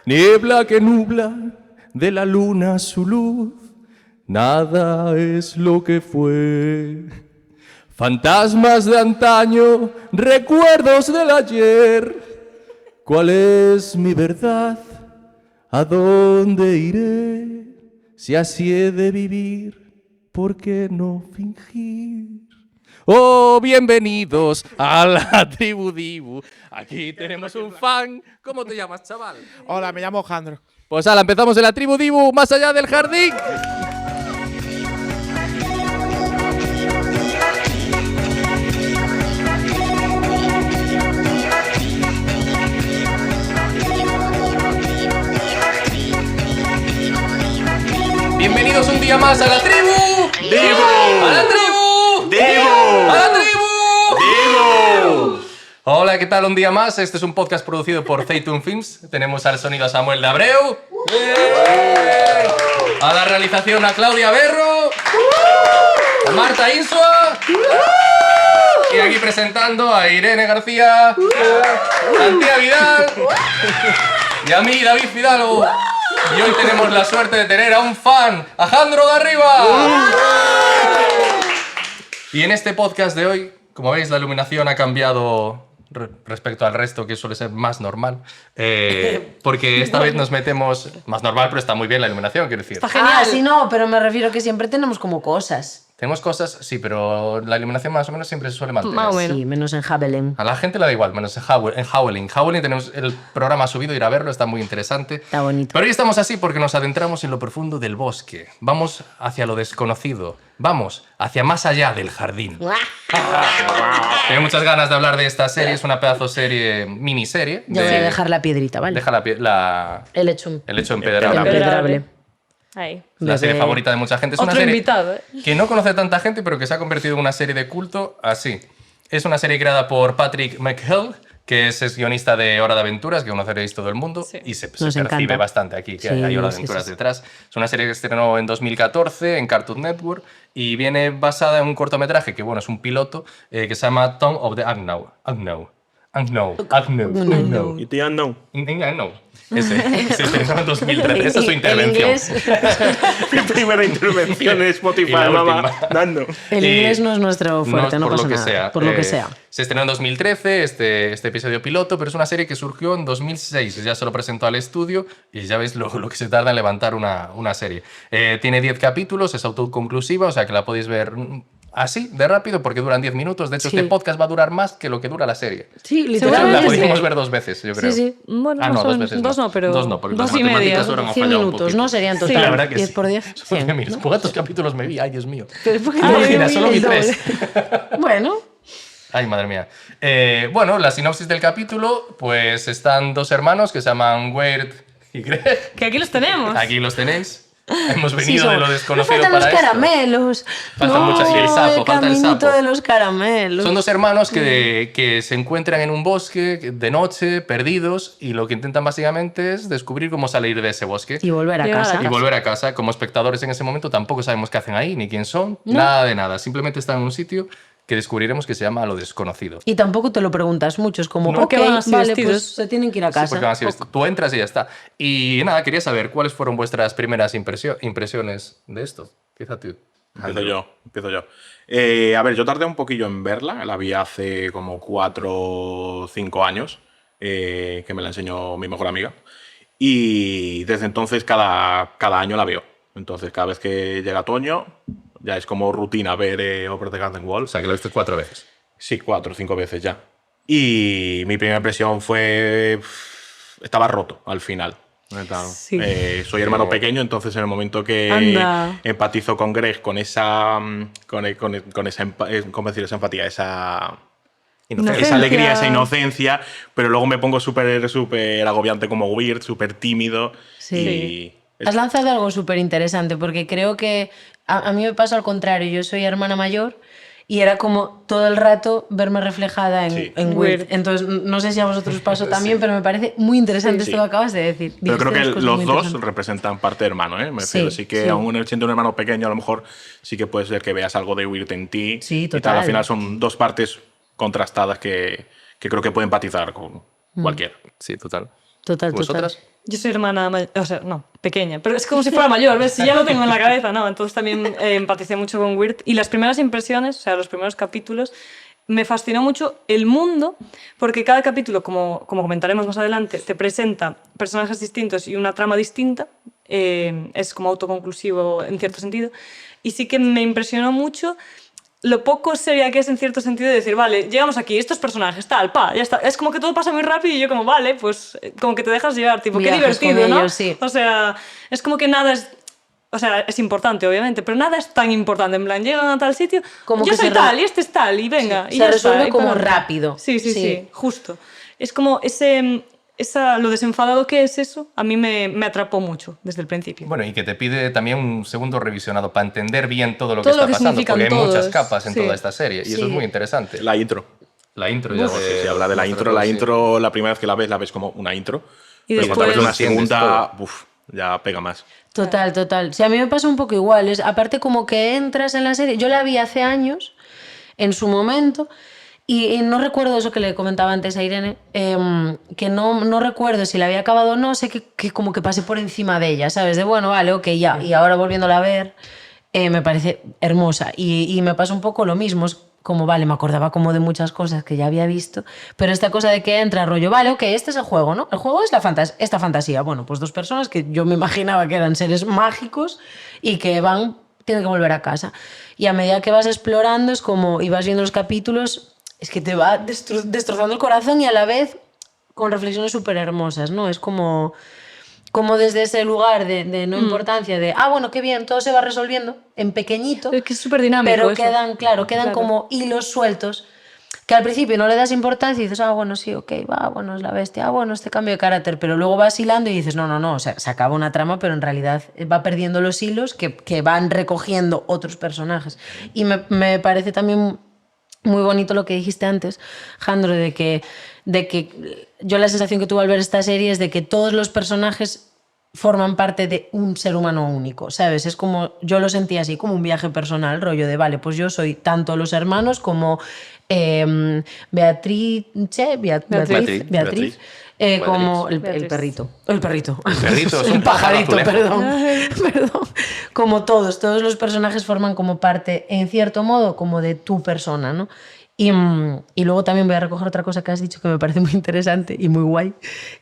Niebla que nubla de la luna su luz, nada es lo que fue. Fantasmas de antaño, recuerdos del ayer. ¿Cuál es mi verdad? ¿A dónde iré? Si así he de vivir, ¿por qué no fingir? Oh, bienvenidos a la Tribu Dibu. Aquí tenemos un fan. ¿Cómo te llamas, chaval? Hola, me llamo Jandro. Pues ahora empezamos en la Tribu Dibu, más allá del jardín. Bienvenidos un día más a la Tribu Dibu. ¡A la Tribu Dibu. ¡A la Tribu ¡Dibu! Hola, ¿qué tal? Un día más. Este es un podcast producido por Zaytun Films. Tenemos al sonido a Samuel de Abreu. A la realización a Claudia Berro. A Marta Insua. Y aquí presentando a Irene García. A Antía Vidal. Y a mí, David Fidalgo. Y hoy tenemos la suerte de tener a un fan, a Jandro de Arriba. Y en este podcast de hoy, como veis, la iluminación ha cambiado respecto al resto, que suele ser más normal. Porque esta vez nos metemos... Más normal, pero está muy bien la iluminación, quiero decir. Está genial. Sí, no, pero me refiero que siempre tenemos como cosas. Tenemos cosas, sí, pero la iluminación más o menos siempre se suele mantener. Más o menos. Sí, menos en Hamelin. A la gente le da igual, menos en Howling. Howling tenemos el programa subido, ir a verlo, está muy interesante. Está bonito. Pero hoy estamos así porque nos adentramos en lo profundo del bosque. Vamos hacia lo desconocido. Vamos hacia más allá del jardín. Tengo muchas ganas de hablar de esta serie. Es una pedazo serie, miniserie. Yo voy a dejar la piedrita, ¿vale? Deja El hecho empedrable. empedrable. Ahí. La serie favorita de mucha gente. Es una Otro serie invitado, ¿eh? que no conoce tanta gente, pero que se ha convertido en una serie de culto así. Es una serie creada por Patrick McHale, que es guionista de Hora de Aventuras, que conoceréis todo el mundo, Sí. y se Nos percibe encanta. bastante aquí, que Sí, hay Hora de sí, Aventuras sí. detrás. Es una serie que estrenó en 2014 en Cartoon Network y viene basada en un cortometraje que, bueno, es un piloto que se llama Tongue of the Unknown. ¿Y te no? Ese se estrenó en 2013. Esa es su intervención. El inglés, Mi primera intervención en Y Spotify, la mamá. última. Dando. el inglés no es nuestro fuerte, no por pasa lo que nada. sea. Por lo que sea. Se estrenó en 2013 este episodio piloto, pero es una serie que surgió en 2006. Ya se lo presentó al estudio y ya veis lo que se tarda en levantar una serie. Tiene 10 capítulos, es autoconclusiva, o sea que la podéis ver así, de rápido, porque duran 10 minutos. De hecho, Sí. este podcast va a durar más que lo que dura la serie. Sí, De hecho, la literalmente. podríamos ver 2 veces, yo creo. Sí, sí. Bueno, Ah, no, más o 2 menos. veces. Dos no, pero 2 no, porque dos las y media. matemáticas ahora me han 100 fallado un minutos, poquito. ¿no? Serían Sí, total. La verdad que 10 sí. por 10. Porque 100, mira, ¿no? ¿cuántos capítulos me vi? Ay, Dios mío. Pero ¿por qué Ah, no mira, vi solo el vi doble? 3. Bueno, Ay, madre mía. Bueno, la sinopsis del capítulo, pues están dos hermanos que se llaman Weird y Greg. Que aquí los tenemos. Aquí los tenéis. Hemos sí, venido somos- de lo desconocido faltan para los esto. caramelos. Faltan No, muchas. Y el sapo, falta el caminito sapo. de los caramelos. Son dos hermanos que se encuentran en un bosque de noche, perdidos, y lo que intentan básicamente es descubrir cómo salir de ese bosque. Y volver a Llegar a casa. Y volver a casa. Como espectadores en ese momento tampoco sabemos qué hacen ahí, ni quién son, nada de nada. Simplemente están en un sitio que descubriremos que se llama Lo Desconocido. Y tampoco te lo preguntas mucho, es como, No. ok, ¿Por qué van así vale, vestidos? pues se tienen que ir a Sí, casa. porque van así vestidos. Tú entras y ya está. Y nada, quería saber cuáles fueron vuestras primeras impresiones de esto. Quizá tú. Empiezo yo. A ver, yo tardé un poquillo en verla. La vi hace como 4 o 5 años, que me la enseñó mi mejor amiga. Y desde entonces cada año la veo. Entonces cada vez que llega otoño, ya es como rutina ver Over the Garden Wall. O sea, que lo viste 4 veces. Sí, 4 o 5 veces ya. Y mi primera impresión fue... Estaba roto al final. Sí. Soy hermano pequeño, entonces en el momento que Anda. empatizo con Greg, con esa... ¿cómo decir esa empatía? Esa Inocencia. alegría, esa inocencia, pero luego me pongo súper agobiante como Weird, súper tímido. Sí. Y Has lanzado algo súper interesante porque creo que a mí me pasa al contrario. Yo soy hermana mayor y era como todo el rato verme reflejada en, Sí. en Weird. Entonces, no sé si a vosotros pasó también, pero me parece muy interesante Sí. esto que acabas de decir. Pero creo Dijiste que cosas los muy dos interesantes. representan parte de hermano, ¿eh? Me refiero, Sí, sí que sí. aún siendo un hermano pequeño, a lo mejor sí que puede ser que veas algo de Weird en ti. Sí, Y tal. total. Al final son dos partes contrastadas que creo que puede empatizar con cualquiera. Sí, total. Total, ¿Vosotras? total. Yo soy hermana, o sea, no, pequeña, pero es como si fuera mayor, ¿ves? Si ya lo tengo en la cabeza, ¿no? Entonces también empaticé mucho con Weird. Y las primeras impresiones, o sea, los primeros capítulos, me fascinó mucho el mundo, porque cada capítulo, como comentaremos más adelante, te presenta personajes distintos y una trama distinta. Es como autoconclusivo en cierto sentido. Y sí que me impresionó mucho lo poco seria que es en cierto sentido de decir, vale, llegamos aquí, estos personajes, tal, pa, ya está. Es como que todo pasa muy rápido y yo como, vale, pues como que te dejas llevar, tipo, qué Viajes divertido, con ¿no? ellos, sí. O sea, es como que nada es... O sea, es importante, obviamente, pero nada es tan importante. En plan, llegan a tal sitio, Como yo que soy se tal y este es tal, y venga. Sí, y se ya resuelve está, y como para adelante. rápido. Sí, sí, Sí. sí, justo. Es como lo desenfadado que es eso, a mí me atrapó mucho desde el principio. Bueno, y que te pide también un segundo revisionado para entender bien todo lo que Todo lo está que pasando, significan porque hay muchas todos, capas en sí. toda esta serie, y eso Sí. es muy interesante. La intro. La intro ya Sí, sí, habla de la intro. La intro, la primera vez que la ves como una intro. Y Pero cuando ves después- una Entiendes segunda, ya pega más. Total, total. Sí, a mí me pasa un poco igual. Aparte, como que entras en la serie. Yo la vi hace años, en su momento, y no recuerdo eso que le comentaba antes a Irene, que no recuerdo si la había acabado o no. Sé que como que pasé por encima de ella, ¿sabes? De bueno, vale, ok, ya. Y ahora volviéndola a ver, me parece hermosa. Y me pasa un poco lo mismo. Es como, vale, me acordaba como de muchas cosas que ya había visto, pero esta cosa de que entra rollo, vale, ok, este es el juego, ¿no? El juego es esta fantasía. Bueno, pues dos personas que yo me imaginaba que eran seres mágicos y que tienen que volver a casa. Y a medida que vas explorando, es como, y vas viendo los capítulos, es que te va destrozando el corazón y a la vez con reflexiones súper hermosas, ¿no? Es como desde ese lugar de no importancia, de, bueno, qué bien, todo se va resolviendo en pequeñito. Es que es súper dinámico Pero eso. quedan Claro. como hilos sueltos que al principio no le das importancia y dices, bueno, sí, ok, bueno, es la bestia, bueno, este cambio de carácter, pero luego vas hilando y dices, no, o sea, se acaba una trama, pero en realidad va perdiendo los hilos que van recogiendo otros personajes. Y me parece también muy bonito lo que dijiste antes, Jandro, de que yo la sensación que tuve al ver esta serie es de que todos los personajes forman parte de un ser humano único, ¿sabes? Es como, yo lo sentía así, como un viaje personal, rollo de, vale, pues yo soy tanto los hermanos como Beatriz, como el perrito. El perrito. El perrito es El un pájaro pajarito, azulejo. perdón. Como todos los personajes forman como parte, en cierto modo, como de tu persona, ¿no? Y luego también voy a recoger otra cosa que has dicho que me parece muy interesante y muy guay,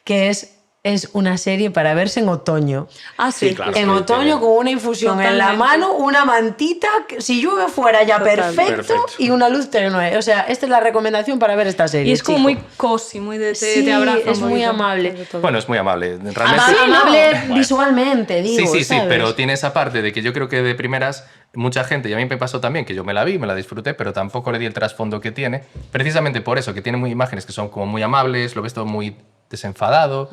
que es una serie para verse en otoño. Ah, sí. Sí, claro. En otoño con una infusión en la Totalmente. mano, una mantita, si llueve fuera ya Total. perfecto, y una luz tenue. O sea, esta es la recomendación para ver esta serie. Y es como chico. muy cozy, muy de Sí, te abraza un es muy poquito. amable. De todo. Bueno, es muy amable. Realmente, Amable ¿no? visualmente, digo, sí, ¿sabes? pero tiene esa parte de que yo creo que de primeras mucha gente, y a mí me pasó también, que yo me la vi, me la disfruté, pero tampoco le di el trasfondo que tiene, precisamente por eso, que tiene muy imágenes que son como muy amables, lo ves todo muy desenfadado,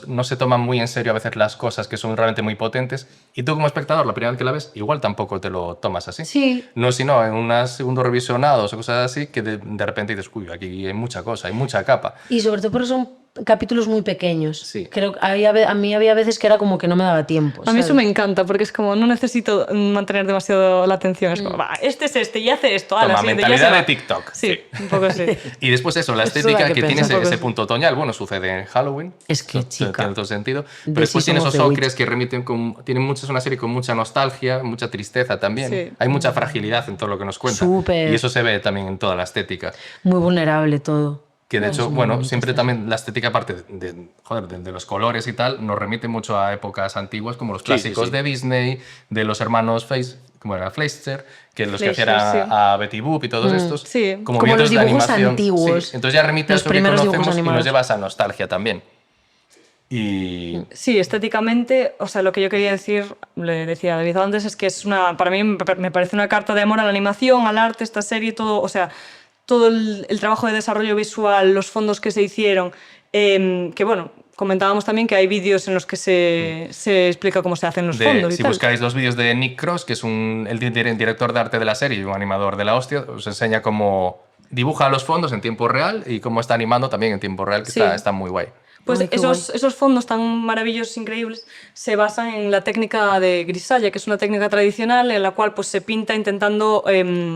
no se toman muy en serio a veces las cosas que son realmente muy potentes, y tú como espectador, la primera vez que la ves, igual tampoco te lo tomas así. Sí. No, sino en unos segundos revisionados o cosas así, que de repente dices, uy, aquí hay mucha cosa, hay mucha capa. Y sobre todo porque son capítulos muy pequeños. Sí. Creo que a mí había veces que era como que no me daba tiempo. A mí eso ¿sabes? me encanta porque es como no necesito mantener demasiado la atención. Es como, va, este es este y hace esto. Toma, la siguiente, ya mentalidad se va. de TikTok. Sí, un poco así. Y después eso, la Eso da estética que que tiene pensar. ese punto otoñal, bueno, sucede en Halloween. Es que, Eso chica, tiene todo sentido. Pero The después tiene Season of esos the ocres que remiten tienen mucho, es una serie con mucha nostalgia, mucha tristeza también. Sí. Hay mucha fragilidad en todo lo que nos cuenta. Súper. Y eso se ve también en toda la estética. Muy vulnerable todo. Que de Bueno, hecho, son muy bueno, bonitas, siempre sí. también la estética, aparte de los colores y tal, nos remite mucho a épocas antiguas, como los Sí, clásicos sí. de Disney, de los hermanos como era Fleischer, que los que Fleischer, hacían sí. a Betty Boop y todos estos, sí. como Como vientos los de dibujos animación. antiguos. Sí, entonces ya remite a Los eso que primeros dibujos conocemos y nos animados. lleva a esa nostalgia también. Y Sí, estéticamente, o sea, lo que yo quería decir, le decía a David antes, es que es para mí me parece una carta de amor a la animación, al arte, esta serie, todo, o sea, todo el trabajo de desarrollo visual, los fondos que se hicieron, que bueno, comentábamos también que hay vídeos en los que se explica cómo se hacen los fondos y si tal. buscáis los vídeos de Nick Cross, que es el director de arte de la serie y un animador de la hostia, os enseña cómo dibuja los fondos en tiempo real y cómo está animando también en tiempo real, que Sí. está muy guay. Pues Ay, qué esos fondos tan maravillosos, increíbles, se basan en la técnica de grisalla, que es una técnica tradicional en la cual pues, se pinta intentando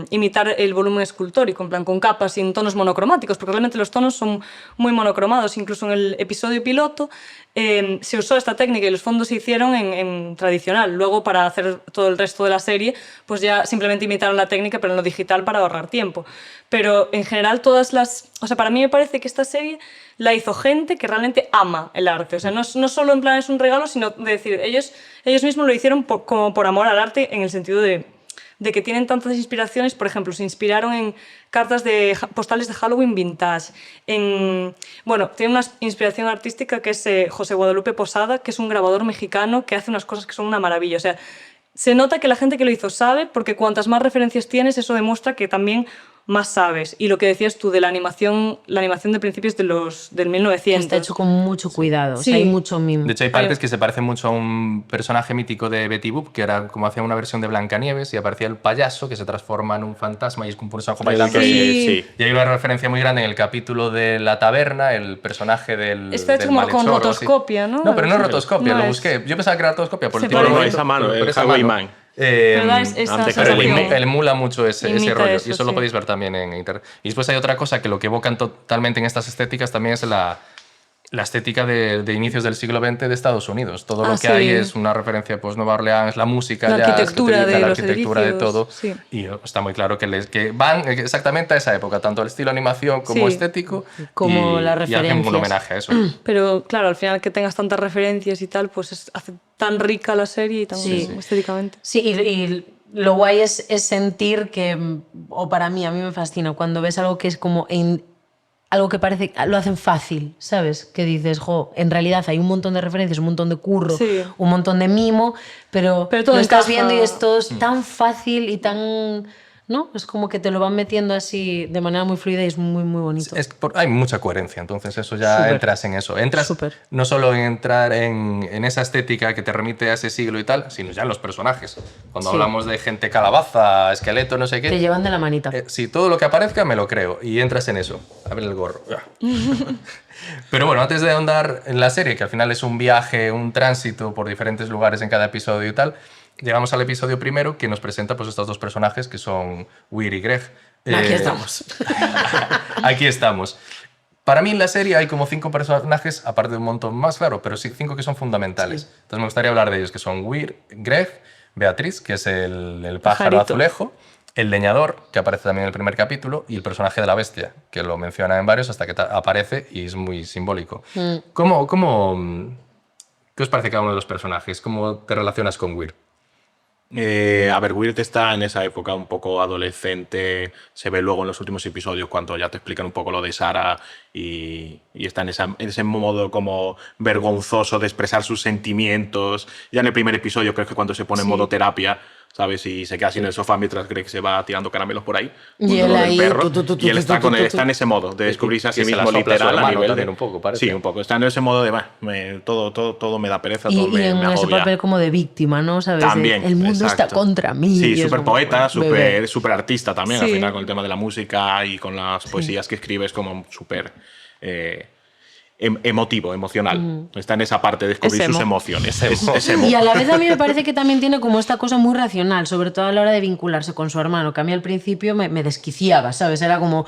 imitar el volumen escultórico, en plan con capas y en tonos monocromáticos, porque realmente los tonos son muy monocromados. Incluso en el episodio piloto se usó esta técnica y los fondos se hicieron en tradicional. Luego, para hacer todo el resto de la serie, pues ya simplemente imitaron la técnica, pero en lo digital para ahorrar tiempo. Pero en general todas las... O sea, para mí me parece que esta serie la hizo gente que realmente ama el arte. O sea, no solo en plan es un regalo, sino de decir, ellos mismos lo hicieron como por amor al arte, en el sentido de que tienen tantas inspiraciones. Por ejemplo, se inspiraron en cartas postales de Halloween vintage. Bueno, tiene una inspiración artística que es José Guadalupe Posada, que es un grabador mexicano que hace unas cosas que son una maravilla. O sea, se nota que la gente que lo hizo sabe, porque cuantas más referencias tienes, eso demuestra que también más sabes. Y lo que decías tú de la animación de principios del 1900. Está hecho con mucho cuidado, Sí. o sea, hay mucho mimo. De hecho, hay partes que se parecen mucho a un personaje mítico de Betty Boop, que era como hacía una versión de Blancanieves, y aparecía el payaso que se transforma en un fantasma y es un personaje bailando. Sí. Y hay una referencia muy grande en el capítulo de la taberna, el personaje del. Está hecho del como malhechor con o así. rotoscopia, ¿no? No, pero no es rotoscopia, No lo es. busqué. Yo pensaba que era rotoscopia por el Se tipo de parece. movimiento, Esa mano, el pero esa mano. Highwayman. Pero da esa antes que Pero sensación. emula mucho ese Imita rollo, eso, y eso lo sí. podéis ver también en internet. Y después hay otra cosa que lo que evocan totalmente en estas estéticas también es la estética de inicios del siglo XX de Estados Unidos. Todo lo que sí. hay es una referencia, pues Nueva Orleans, la música, La jazz, arquitectura de la los arquitectura de edificios, todo. sí. Y está muy claro que van exactamente a esa época, tanto el estilo animación como Sí. estético, Como las y hacen un referencias. homenaje a eso. Pero claro, al final que tengas tantas referencias y tal, pues hace tan rica la serie y tan Sí. estéticamente. Sí, y lo guay es sentir que, o para mí, a mí me fascina, cuando ves algo que es como algo que parece, lo hacen fácil, ¿sabes? Que dices, jo, en realidad hay un montón de referencias, un montón de curro, Sí. un montón de mimo, pero todo lo estás encaja. viendo y es todo tan fácil y tan... ¿No? Es como que te lo van metiendo así de manera muy fluida y es muy, muy bonito. Hay mucha coherencia, entonces eso ya Súper. entras en eso. Entras Súper. no solo en entrar en esa estética que te remite a ese siglo y tal, sino ya en los personajes. Cuando Sí. hablamos de gente calabaza, esqueleto, no sé qué. Te llevan de la manita. Sí, todo lo que aparezca me lo creo y entras en eso. A ver el gorro. Pero bueno, antes de ahondar en la serie, que al final es un viaje, un tránsito por diferentes lugares en cada episodio y tal, llegamos al episodio primero que nos presenta pues estos dos personajes que son Weir y Greg. Aquí estamos. Aquí estamos. Para mí en la serie hay como 5 personajes, aparte de un montón más, claro, pero sí 5 que son fundamentales. Sí. Entonces me gustaría hablar de ellos, que son Weir, Greg, Beatriz, que es el pájaro Pajarito. azulejo, el leñador, que aparece también en el primer capítulo, y el personaje de la bestia, que lo menciona en varios hasta que aparece y es muy simbólico. ¿Qué os parece cada uno de los personajes? ¿Cómo te relacionas con Weir? A ver, Weird está en esa época un poco adolescente, se ve luego en los últimos episodios cuando ya te explican un poco lo de Sara y está en ese modo como vergonzoso de expresar sus sentimientos. Ya en el primer episodio creo que cuando se pone en modo terapia, ¿sabes? Y se queda así en el sofá mientras Greg se va tirando caramelos por ahí. Y con él lo del ahí, perro, tu, y él está, está en ese modo de descubrirse a sí que se la mismo sopla a su literal a hermano nivel también de... un poco, parece. Sí, un poco. Está en ese modo de, todo me da pereza, Y, todo y me en ese agobia. papel como de víctima, ¿no? ¿Sabes? También, El mundo está exacto. contra mí. Sí, y es súper como, poeta, bueno, bebé. súper artista también, al Sí. final, con el tema de la música y con las poesías que escribes, como súper emotivo, emocional. Está en esa parte de descubrir Es sus emo. emociones. Es emo. Y a la vez a mí me parece que también tiene como esta cosa muy racional, sobre todo a la hora de vincularse con su hermano, que a mí al principio me desquiciaba, ¿sabes? Era como...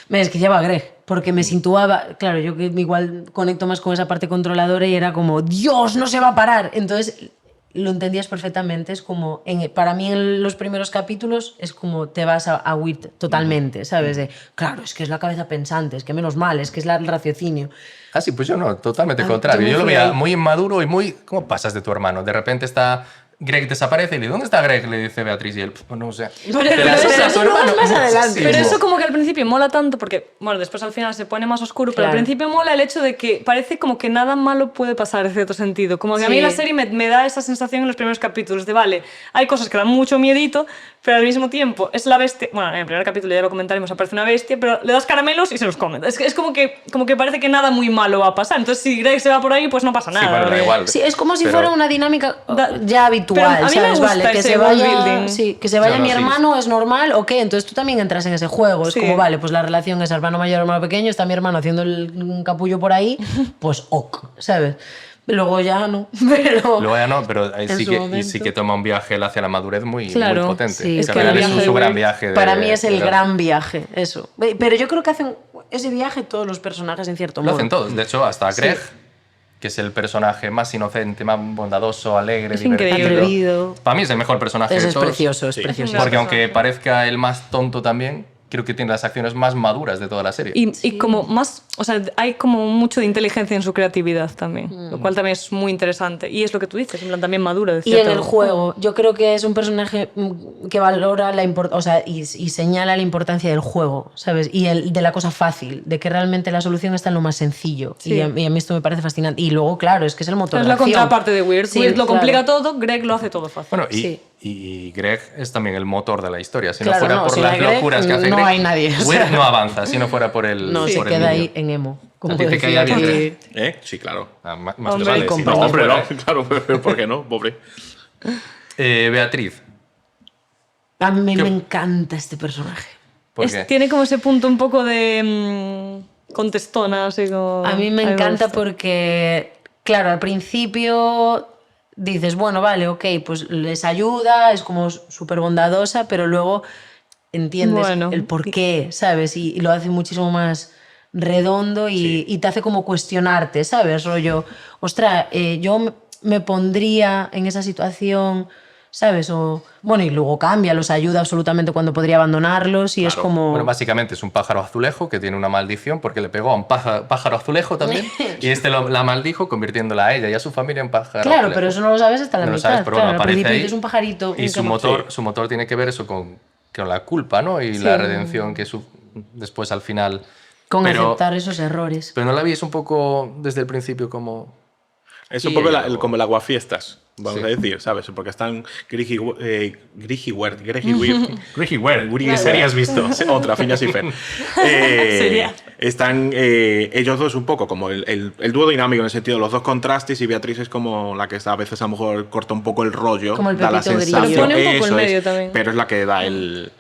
Me desquiciaba Greg, porque me situaba... Claro, yo que igual conecto más con esa parte controladora y era como, ¡Dios, no se va a parar! Entonces lo entendías perfectamente. Es como... para mí en los primeros capítulos es como te vas a Weird totalmente, ¿sabes? De, claro, es que es la cabeza pensante, es que menos mal, es que es el raciocinio. Ah, sí, pues yo no, totalmente Ah, contrario. yo me Yo lo fui veía ahí. muy inmaduro y muy... ¿Cómo pasas de tu hermano? De repente está... Greg desaparece y le dice, ¿dónde está Greg? Le dice Beatriz y él, pues no sé. Pero Te la eso sopla a tu lo ves hermano. más adelante. Pero Muchísimo. eso como que al principio mola tanto porque, bueno, después al final se pone más oscuro, pero al Claro. principio mola el hecho de que parece como que nada malo puede pasar en cierto sentido. Como que a mí Sí. la serie me da esa sensación en los primeros capítulos de, vale, hay cosas que dan mucho miedito, pero al mismo tiempo es la bestia... Bueno, en el primer capítulo ya lo comentaremos, aparece una bestia, pero le das caramelos y se los come. Es como que parece que nada muy malo va a pasar. Entonces si Greg se va por ahí, pues no pasa nada. Sí, pero da igual. Sí, es como si Pero- fuera una dinámica ya habitual habitual, Pero a mí me ¿sabes? gusta Vale, que ese se world vaya, building. sí, que se vaya No, no, mi sí. hermano es normal o qué, entonces tú también entras en ese juego. Es Sí. como, vale, pues la relación es hermano mayor, hermano pequeño, está mi hermano haciendo un capullo por ahí, pues ok, ¿sabes? Luego ya no, pero... Luego ya no, pero En sí su que, y momento. sí que toma un viaje él hacia la madurez muy, Claro, muy potente. sí, que es al que final el es viaje su de gran Will, viaje. De, Para mí es el de- gran viaje, eso. Pero yo creo que hacen ese viaje todos los personajes en cierto Lo modo. hacen todos. De hecho, hasta Sí. Greg, que es el personaje más inocente, más bondadoso, alegre, Es divertido. increíble. Atrevido. Para mí es el mejor personaje Ese de es todos. precioso, es Sí. precioso. Porque aunque personaje. parezca el más tonto también, creo que tiene las acciones más maduras de toda la serie. Y como más, o sea, hay como mucho de inteligencia en su creatividad también, lo cual también es muy interesante. Y es lo que tú dices, en plan también madura. De Y en cierto el modo. juego, yo creo que es un personaje que valora la o sea, y señala la importancia del juego, ¿sabes? Y de la cosa fácil, de que realmente la solución está en lo más sencillo. Sí. Y a mí esto me parece fascinante. Y luego, claro, es que es el motor Es de la acción. contraparte de Weird. Sí, Weird lo complica claro. todo, Greg lo hace todo fácil. Bueno, Sí. y Greg es también el motor de la historia. Si Claro, no fuera no, por sin las Greg locuras que hace no Greg, hay nadie, o Weird sea. no avanza si no fuera por el No, por se el queda niño. ahí en emo. Como ¿A ti te decía caía bien, aquí. Sí, claro. Ah, más Hombre, te vale, con si No, no, hombre, no. fuera. Claro, pero ¿por qué no? Pobre. Beatriz, A mí ¿Qué? me encanta este personaje. ¿por qué? Tiene como ese punto un poco de contestona, así como... A mí me encanta gusta. porque, claro, al principio dices, bueno, vale, ok, pues les ayuda, es como súper bondadosa, pero luego entiendes Bueno. el por qué, ¿sabes? Y lo hace muchísimo más redondo y te hace como cuestionarte, ¿sabes? Rollo, ostras, yo me pondría en esa situación, ¿sabes? O, bueno, y luego cambia, los ayuda absolutamente cuando podría abandonarlos y es Claro. como... Bueno, básicamente es un pájaro azulejo que tiene una maldición porque le pegó a un pájaro azulejo también y la maldijo convirtiéndola a ella y a su familia en pájaro Claro, azulejo. pero eso no lo sabes hasta la No lo mitad. sabes, pero claro, bueno, al aparece principio ahí es un pajarito. y su motor tiene que ver eso con la culpa, ¿no? Y la redención que después al final... Con pero, aceptar esos errores. Pero no la vi, es un poco desde el principio como... Es un Y poco luego- como el aguafiestas, vamos Sí. a decir, ¿sabes? Porque están Griggy Weird. Serie has visto. Otra, Phineas y Ferb. Sería. Están ellos dos un poco como el dúo dinámico en el sentido de los dos contrastes y Beatriz es como la que a veces a lo mejor corta un poco el rollo. Como el da la Pepito Grillo. sensación. Pero pone un poco en Eso medio es, también. Pero es la que da el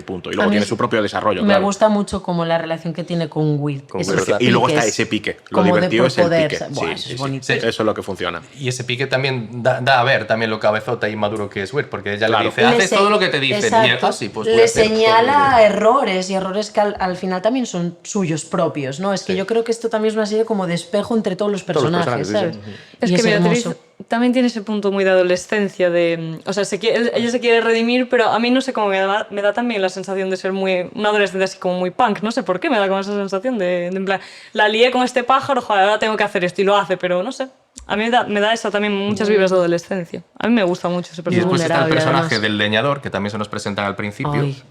punto. Y luego A mí tiene su propio desarrollo, Me claro. gusta mucho como la relación que tiene con Will. Con Ese Will, pique Y luego está es ese pique. Lo como de divertido por es el poder, pique. buah, Sí, eso sí, es sí. bonito. Eso es lo que funciona. Y ese pique también da a ver también lo cabezota y maduro que es Weird, porque ella Claro. le dice, haces todo lo que te dicen. Y él, Exacto. sí, pues voy a le hacer todo lo que señala te errores y errores que al final también son suyos propios, ¿no? Es que yo creo que esto también es una serie como de espejo entre todos los Todos los personajes, personajes, ¿sabes? sí, Es Y que Beatriz hermoso. también tiene ese punto muy de adolescencia, de, o sea, ella se quiere redimir, pero a mí no sé cómo me da también la sensación de ser una adolescente así como muy punk, no sé por qué me da como esa sensación de en plan, la lié con este pájaro, joder, ahora tengo que hacer esto y lo hace, pero no sé, a mí me da eso también muchas vibras de adolescencia. A mí me gusta mucho ese Y personaje. después está el vulnerable, personaje además. del leñador, que también se nos presentan al principio, Ay.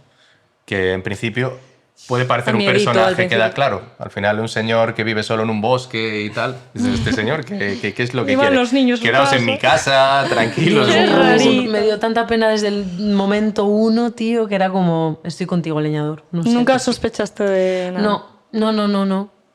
que en principio puede parecer Da un miedito al personaje que principio. da claro. Al final un señor que vive solo en un bosque y tal. Dices, este señor, ¿qué es lo que Y van quiere? los niños a su Quedaos en casa. mi casa, tranquilos. Qué rarito. Me dio tanta pena desde el momento uno, tío, que era como, estoy contigo, leñador. No sé. Nunca sospechaste de nada. No.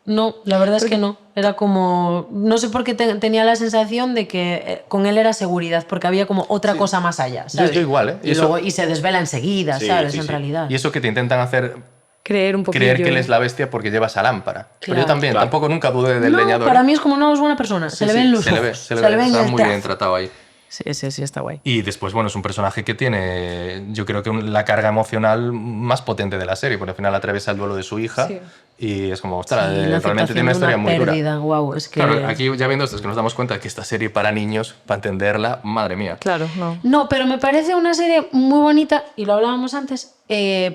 No, la verdad es que no. Era como. No sé por qué tenía la sensación de que con él era seguridad, porque había como otra cosa más allá. ¿sabes? Yo igual, ¿eh? Y, luego, y se desvela enseguida, Sí, ¿sabes? sí, en sí. realidad. Y eso que te intentan hacer Creer un poquillo. creer que él es la bestia porque lleva esa lámpara. Pero yo Claro. también, Claro. tampoco nunca dudé del No, leñador. para mí es como no es buena persona. Se le ven los ojos. Se le ve, en está el muy trazo. bien tratado ahí. Sí, está guay. Y después, bueno, es un personaje que tiene, yo creo que la carga emocional más potente de la serie, porque al final atraviesa el duelo de su hija Sí. y es como, ostras, Sí, la realmente tiene una aceptación de historia muy dura. pérdida, wow, es que... Claro, aquí ya viendo esto es que nos damos cuenta de que esta serie para niños, para entenderla, madre mía. Claro, no. No, pero me parece una serie muy bonita, y lo hablábamos antes,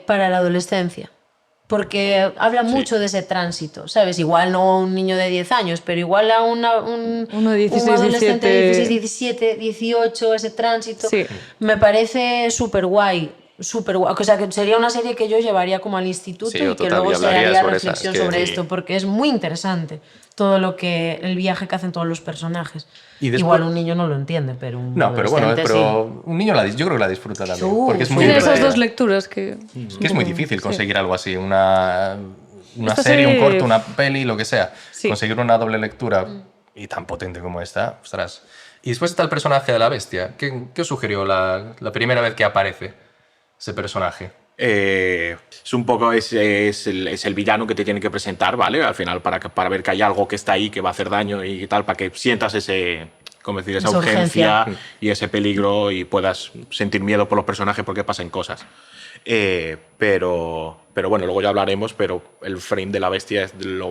para la adolescencia. Porque habla mucho de ese tránsito, ¿sabes? Igual no a un niño de 10 años, pero igual a un Uno de 16, un adolescente de 17. 16, 17, 18, ese tránsito. Sí. Me parece súper guay. Súper guay. O sea, que sería una serie que yo llevaría como al instituto Sí, y que total, luego y se hablaría haría sobre reflexión esas, que sobre sí. esto, porque es muy interesante todo lo que el viaje que hacen todos los personajes. Y después- Igual un niño no lo entiende, pero un No, pero bueno, adolescente pero un niño yo creo que la disfruta también. Sí, Porque es sí. muy Tiene esas divertida. dos lecturas que... Es que es muy difícil conseguir algo así, una Esta serie, un serie- corto, una peli, lo que sea. Sí. Conseguir una doble lectura y tan potente como esta, ostras. Y después está el personaje de la bestia. ¿Qué os sugirió la primera vez que aparece ese personaje? Es un poco es el villano que te tiene que presentar, ¿vale? Al final, para ver que hay algo que está ahí que va a hacer daño y tal, para que sientas como decir, esa urgencia y ese peligro y puedas sentir miedo por los personajes porque pasen cosas. Pero bueno, luego ya hablaremos, pero el frame de la bestia es lo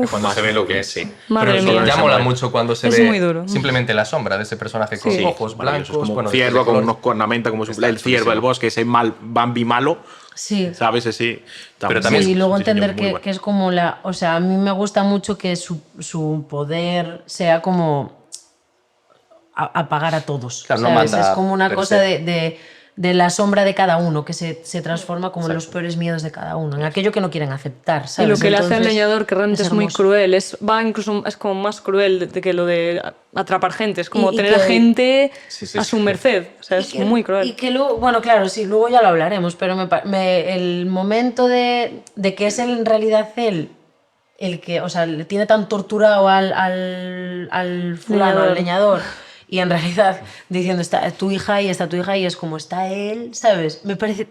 Cuando se ve lo que es, sí. Madre Pero mía. ya mola mucho cuando se Es ve muy duro. simplemente la sombra de ese personaje con ojos blancos. Es como bueno, un ciervo de con color. unos cornamentas, como Está el ciervo del bosque, ese Bambi malo, Sí. ¿sabes? Ese, Pero también Sí, y luego entender muy bueno. que es como la... O sea, a mí me gusta mucho que su poder sea como apagar a todos. Claro, no ¿sabes? mata Es como una per cosa se. de la sombra de cada uno, que se transforma como en los peores miedos de cada uno, en aquello que no quieren aceptar. Y ¿sabes? lo que le hace al Entonces, leñador, que realmente es muy hermoso. cruel, es como más cruel de que lo de atrapar gente. Es como Y tener a que- gente Sí. a su merced. O sea, Y es que- muy cruel. Y que luego, bueno, claro, sí, luego ya lo hablaremos, pero el momento de que es él, en realidad él el que, o sea, le tiene tan torturado al fulano, al leñador, y en realidad diciendo, está tu hija y está tu hija, y es como está él, ¿sabes? Me parece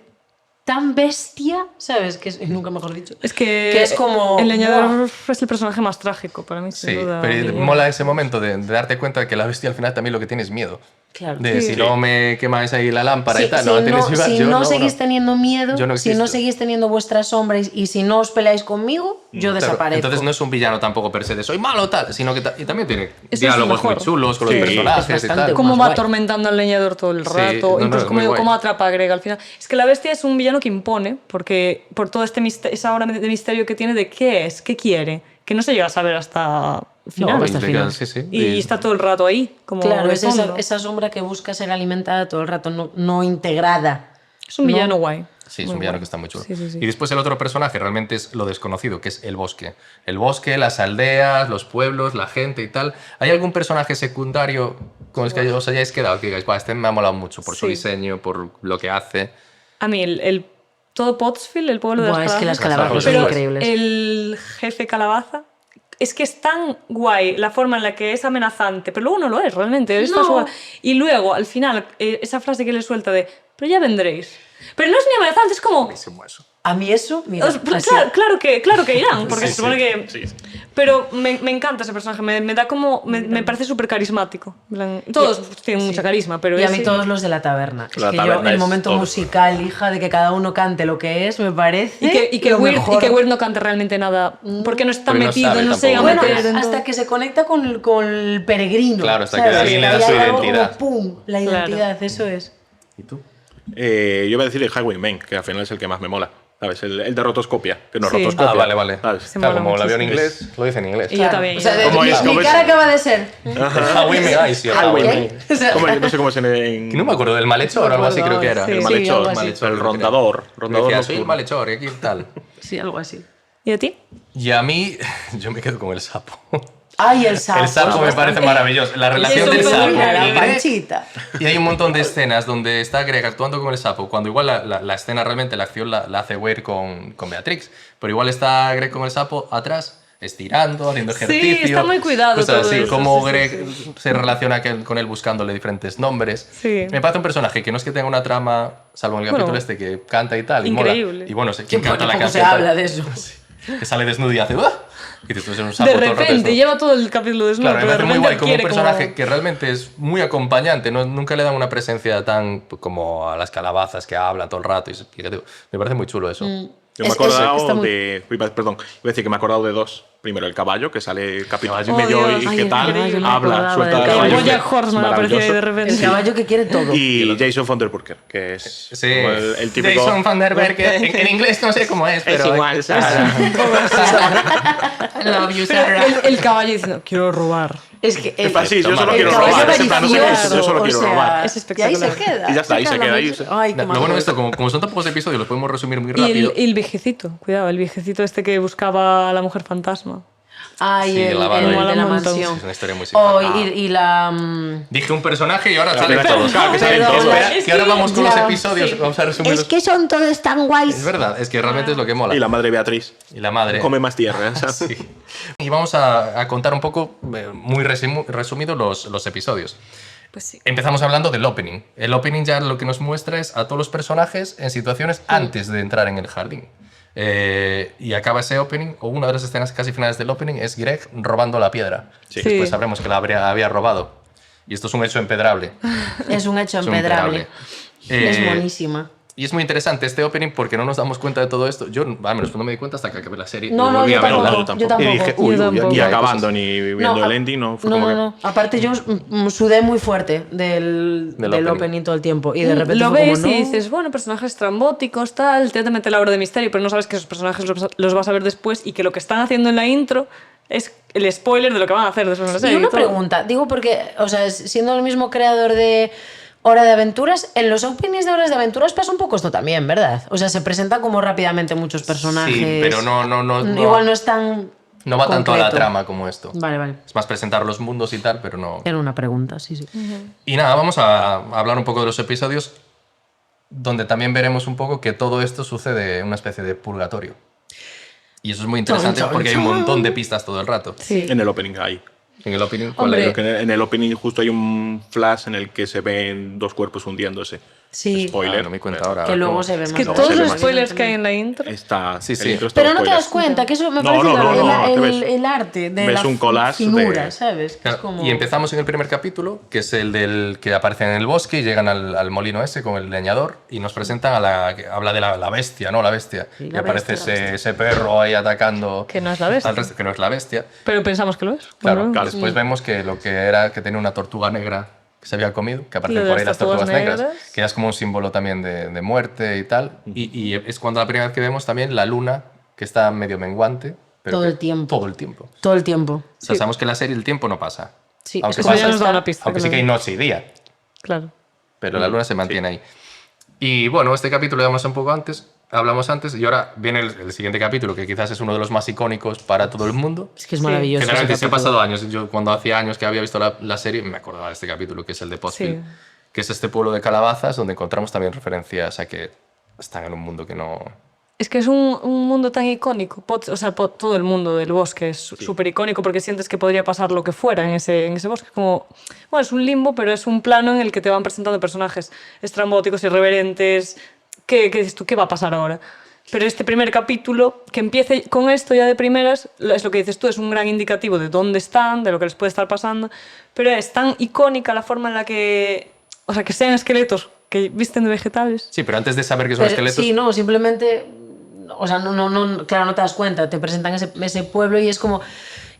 tan bestia, ¿sabes? Que es, nunca mejor dicho. Es que es como... el leñador ¡buah! es el personaje más trágico para mí, sin Sí, duda. pero mola ese momento de darte cuenta de que la bestia al final también lo que tiene es miedo. Claro. De si no me quemáis ahí la lámpara Sí, y tal, si no, no, tienes igual, si yo no seguís teniendo miedo, yo no si no existo. seguís teniendo vuestra sombra y si no os peleáis conmigo, yo Claro, desaparezco. entonces no es un villano tampoco per se de soy malo tal, sino que y también tiene es diálogos mejor. muy chulos con los Sí, personajes es y bastante tal. Cómo más va guay. atormentando al leñador todo el Sí, rato, no, incluso es muy guay. cómo atrapa a Greg al final. Es que la bestia es un villano que impone, porque por toda esa hora de misterio que tiene de qué es, qué quiere, que no se llega a saber hasta el final. hasta el final. Sí, sí. Y está todo el rato ahí, como Claro, de es esa, fondo. esa sombra que busca ser alimentada todo el rato, no integrada. Es un ¿no? villano guay. Sí, es Muy un villano guay. que está muy chulo. Sí, sí, sí. Y después el otro personaje realmente es lo desconocido, que es el bosque. El bosque, las aldeas, los pueblos, la gente y tal. ¿Hay algún personaje secundario con el que os hayáis quedado? Que digáis, este me ha molado mucho por su Sí. diseño, por lo que hace. A mí, todo Pottsville, el pueblo de Buah, las es que las calabazas, calabazas son pero increíbles. el jefe calabaza es que es tan guay la forma en la que es amenazante, pero luego no lo es realmente. Y luego, al final, esa frase que le suelta de, pero ya vendréis. Pero no es ni amenazante, es como... A mí eso, mira, así- Claro que irán, porque Sí, se supone sí, que... sí. Pero me encanta ese personaje, me da como... Me parece súper carismático. En plan, todos tienen mucha carisma, pero y a mí ese- todos los de la taberna. La es que taberna el es momento todo. musical, hija, de que cada uno cante lo que es, me parece Y que lo Weird, mejor. no cante realmente nada, porque no está Porque no metido, sabe no se llega a tampoco. Bueno, meter en hasta todo. que se conecta con el peregrino. Claro, hasta que ¿sabes? alguien le Ahí da su hay algo identidad. como, ¡pum! La Claro. identidad, eso es. ¿Y tú? Yo voy a decir el Highwayman, que al final es el que más me mola. ¿Sabes? El de rotoscopia, que no es Sí. rotoscopia. Ah, vale. ¿sabes? Se Claro, mola como la veo en muchísimo. inglés, lo dice en inglés. Y yo también. O sea, yo- ¿Cómo mi es? ¿Cómo es? cara acaba de ser. How we may I see how we may. O sea, No sé cómo es en... Que no me acuerdo del malhechor o algo así creo que era. Sí, el sí, malhechor, algo así. Malhechor, el creo que era. rondador. Me Rondador decía, soy el nocturno. malhechor y aquí tal. Sí, algo así. ¿Y a ti? Y a mí, yo me quedo con el sapo. Ay, el sapo. El sapo me parece maravilloso. La relación Eso del fue sapo muy y Mira, la Greg. panchita. Y hay un montón de escenas donde está Greg actuando con el sapo, cuando igual la escena realmente, la acción la hace Weir con Beatrix, pero igual está Greg con el sapo atrás, estirando, haciendo Sí, ejercicio. está muy cuidado Cosas todo así, eso, como sí, sí, Greg se relaciona con él buscándole diferentes nombres. Sí. Me parece un personaje que no es que tenga una trama, salvo en el capítulo Bueno, este, que canta y tal, y increíble. mola. Y bueno, quien canta la Tampoco se canción. tal, habla de eso. Que sale desnudo y hace... ¡ah! Y dices, tú eres un sapo De todo el rato repente, desnudo. lleva todo el capítulo desnudo, Claro, me pero de parece muy repente guay como un quiere personaje que realmente es muy acompañante, nunca le dan una presencia tan como a las calabazas que hablan todo el rato. Me parece muy chulo eso. Yo me he Es que acordado está muy- Perdón, iba a decir que me he acordado de dos. Primero, el caballo, que sale el capítulo Caballo. y medio Dios. y Ay, qué es tal, verdad, yo no me habla, acordaba suelta del el caballo. caballo. Bojack Horseman apareció ahí de repente. El caballo que quiere todo. Y Jason von der Burger, que es Sí, como el típico... Jason Van Der Berger. En inglés no sé cómo es, pero... igual, ¿sabes? Love you, Sarah. El caballo diciendo, quiero robar. Es que el, Sí, yo solo el quiero caballo robar. En plan, no sé qué es, avaricioso, yo solo o quiero sea, robar. Es Y ahí se espectacular. queda. Y ya está, ahí se queda, ahí se- Ay, qué Lo bueno de majo. esto, como son tan pocos episodios, lo podemos resumir muy Y rápido. el viejecito, cuidado, el viejecito este que buscaba a la mujer fantasma. Ay, Sí, el, lavado el ahí. de la Mola un montón. mansión. Es una historia muy Oh, simpática. y la... Dije un personaje y ahora Claro, salen claro, todos. claro, que salen Perdón, todos. Espera, que ahora vamos con los ya, episodios. sí. Vamos a resumirlos. son todos tan guays. Es verdad, es que realmente es lo que mola. Y la madre Beatriz Y la madre. come más tierra. ¿sabes? Sí. Y vamos a contar un poco, muy resumido, los episodios. Pues sí. Empezamos hablando del opening. El opening ya lo que nos muestra es a todos los personajes en situaciones antes de entrar en el jardín. Y acaba ese opening, o una de las escenas casi finales del opening, es Greg robando la piedra. Sí. Después Sí. sabremos que la había robado. Y esto es un hecho empedrable. Es un hecho Es un empedrable. Es Eh, monísima. Y es muy interesante este opening porque no nos damos cuenta de todo esto. Yo, al menos no me di cuenta hasta que acabé la serie. No, y no, volví yo a verla. tampoco. Yo tampoco. Y dije, Yo uy, tampoco. y Hay acabando cosas. ni viendo el ending, no. Fue no, como no, que... no. Aparte yo sudé muy fuerte del Del opening todo el tiempo. Y de repente lo fue como, ves no. y dices, bueno, personajes estrambóticos, tal, te mete la obra de misterio, pero no sabes que esos personajes los vas a ver después y que lo que están haciendo en la intro es el spoiler de lo que van a hacer después en la serie. Y una todo. pregunta, digo porque, o sea, siendo el mismo creador de Hora de Aventuras, en los openings de Horas de Aventuras pasa un poco esto también, ¿verdad? O sea, se presentan como rápidamente muchos personajes. Sí, pero no. Igual no es tan No va tanto a la concreto. trama como esto. Vale, vale. Es más presentar los mundos y tal, pero no. Era una pregunta, sí, sí. Y nada, vamos a hablar un poco de los episodios donde también veremos un poco que todo esto sucede en una especie de purgatorio. Y eso es muy interesante Chon, chon, porque hay un chon. montón de pistas todo el rato. Sí. En el opening hay. En el opening, Hombre, ¿cuál Creo que en el opening justo hay un flash en el que se ven dos cuerpos hundiéndose. Sí. Spoiler. no me cuenta pero ahora. Que luego ¿cómo? se ve Es más. que Luego todos se ve los más. spoilers que hay en la intro. Está, Sí, el sí. intro está Pero no te spoilers. das cuenta, que eso me No, parece no, no, no, te ves. el arte de Ves la un collage finura, de- ¿sabes? Que es Claro, como... Y empezamos en el primer capítulo, que es el del que aparecen en el bosque y llegan al molino ese con el leñador y nos presentan a la que habla de la bestia, ¿no? La bestia. Sí, y la aparece bestia, la bestia. ese perro ahí atacando. Que no es la bestia. al resto, que no es la bestia. Pero pensamos que lo es. Claro, Bueno, claro. después vemos que lo que era que tenía una tortuga negra que se había comido, que aparecen Lo de por ahí las las tortugas tortugas negras, negras. que ya es como un símbolo también de muerte y tal. Y es cuando la primera vez que vemos también la luna, que está medio menguante. Pero Todo que- el tiempo. Todo el tiempo. Todo el tiempo. O sea, sabemos que en la serie el tiempo no pasa. Sí, Aunque es Eso como ya nos da está- una pista. Aunque sí que hay claro. noche y día, Claro. pero la luna se mantiene ahí. Y bueno, este capítulo lo hablamos un poco antes, hablamos antes, y ahora viene el siguiente capítulo, que quizás es uno de los más icónicos para todo el mundo. Es que es Sí. maravilloso. Generalmente ese se ha capítulo. pasado años. Yo cuando hacía años que había visto la serie me acordaba de este capítulo, que es el de Pottsfield, Sí. que es este pueblo de calabazas donde encontramos también referencias a que están en un mundo que no... Es que es un mundo tan icónico. O sea, todo el mundo del bosque es súper icónico porque sientes que podría pasar lo que fuera en ese bosque. Como, bueno, es un limbo, pero es un plano en el que te van presentando personajes estrambóticos, irreverentes. ¿Qué dices tú? ¿Qué va a pasar ahora? Pero este primer capítulo, que empiece con esto ya de primeras, es lo que dices tú, es un gran indicativo de dónde están, de lo que les puede estar pasando. Pero es tan icónica la forma en la que... O sea, que sean esqueletos que visten de vegetales. Sí, pero antes de saber que son Pero, esqueletos... sí, no, simplemente... O sea, claro, no te das cuenta. Te presentan ese pueblo y es como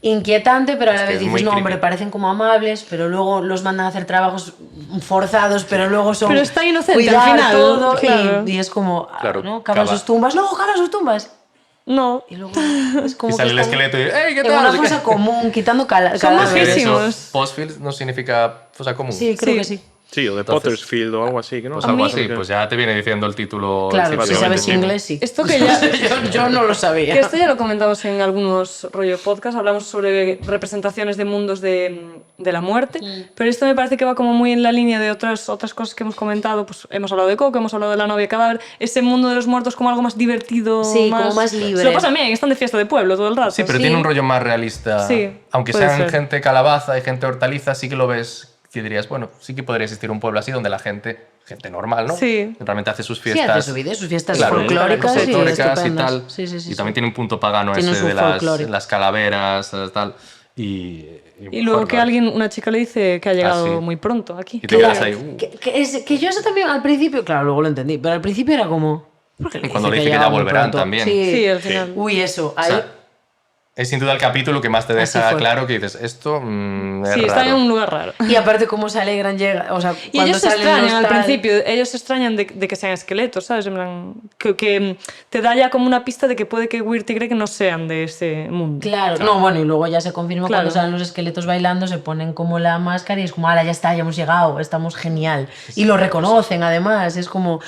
inquietante, pero a la que vez es dices, muy no, creepy. hombre, parecen como amables, pero luego los mandan a hacer trabajos forzados, pero luego son... Pero está inocente cuidar al final, todo, claro. y es como, Claro, ¿no? Cavan cava. sus tumbas, no, cavan sus tumbas. No. Y luego es como Y sale que el están esqueleto y ¡ey, qué en tal! una No sé qué. fosa común, quitando Son cadáveres. majísimos. Pottsfield no significa fosa común. Sí, creo Sí. que sí. Sí, o de Entonces- Pottersfield o algo así. Que no Pues sé. algo mí- así, pues ya te viene diciendo el título. Claro, si básicamente sabes sí. inglés, sí. Esto que ya... yo no lo sabía. Que esto ya lo comentamos en algunos rollo podcast, hablamos sobre representaciones de mundos de la muerte, pero esto me parece que va como muy en la línea de otras cosas que hemos comentado, pues hemos hablado de Coco, hemos hablado de la novia cadáver, ese mundo de los muertos como algo más divertido, Sí, como más libre. Se lo pasan bien, están de fiesta de pueblo todo el rato. Sí, pero tiene un rollo más realista. Sí, Aunque puede sean ser. gente calabaza y gente hortaliza, sí que lo ves, que dirías, bueno, sí que podría existir un pueblo así donde la gente normal, ¿no? Sí. Realmente hace sus Sí, fiestas. hace su vida, sus fiestas Claro, folclóricas, folclóricas y estupendas. tal. Sí, sí, sí, y sí. también tiene un punto pagano Tiene ese su de folclore. las calaveras, tal. Y luego que folclore. una chica le dice que ha llegado sí. muy pronto aquí. Y te quedas ahí. Que yo eso también al principio, claro, luego lo entendí, pero al principio era como... ¿por qué Cuando le dice ha que ya llegado muy volverán pronto? también. Sí, Sí, al final. Uy, eso. O sea, es sin duda el capítulo que más te Así deja fue. claro que dices, esto es Sí, raro. están en un lugar raro. y aparte cómo se alegran, llega, o sea, Y cuando ellos se salen extrañan los al tal- principio, ellos se extrañan de que sean esqueletos, ¿sabes? En plan, que te da ya como una pista de que puede que Wirt y Greg no sean de ese mundo. Claro, no, bueno, y luego ya se confirma Claro. cuando salen los esqueletos bailando, se ponen como la máscara y es como, ahora ya está, ya hemos llegado, estamos genial. Y lo reconocen además, es como,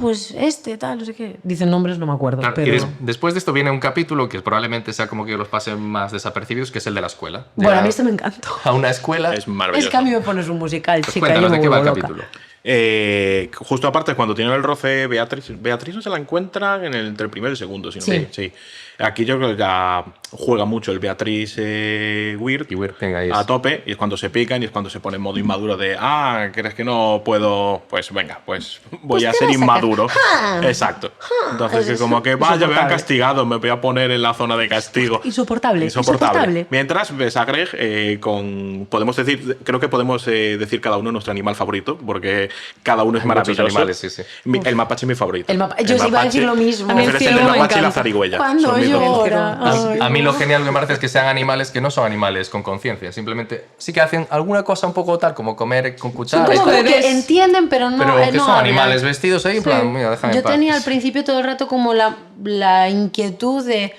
pues tal, no sé qué. Dicen nombres, no me acuerdo, Claro, pero... y después de esto viene un capítulo que probablemente sea como que os pase más desapercibidos, que es el de la escuela. Bueno, a Llega mí este me encantó. a una escuela. Es maravilloso. Es que a mí me pones un musical, Pues chica, yo cuéntanos, me ¿de qué va el vuelvo loca. capítulo? Justo aparte, cuando tienen el roce, Beatriz no se la encuentran entre el primero y el segundo, sino Sí. sí. Aquí yo creo que ya juega mucho el Beatriz Weird Y Weird, venga, ahí es. a tope, y es cuando se pican y es cuando se pone en modo inmaduro de ¿crees que no puedo? Pues venga, pues voy a te ser vas a inmaduro. sacar. Exacto. Entonces, que como que vaya, me han insoportable. castigado, me voy a poner en la zona de castigo. Insoportable. Mientras ves a Greg podemos decir, creo que podemos decir cada uno nuestro animal favorito, porque cada uno es Hay muchos maravilloso. animales, sí, sí. El mapache es mi favorito. Yo sí iba a decir lo mismo. A mí el Pero es el ciervo me mapache y la encanta. zarigüeya. Cuando Son mis dos. llora. Ay, A mí lo genial que me parece es que sean animales que no son animales con conciencia, simplemente sí que hacen alguna cosa un poco tal como comer con cuchara y como tal, que entienden, pero no. pero que no son hablan. animales vestidos ahí, en plan, mira, déjame Yo en paz. tenía al principio todo el rato como la inquietud de.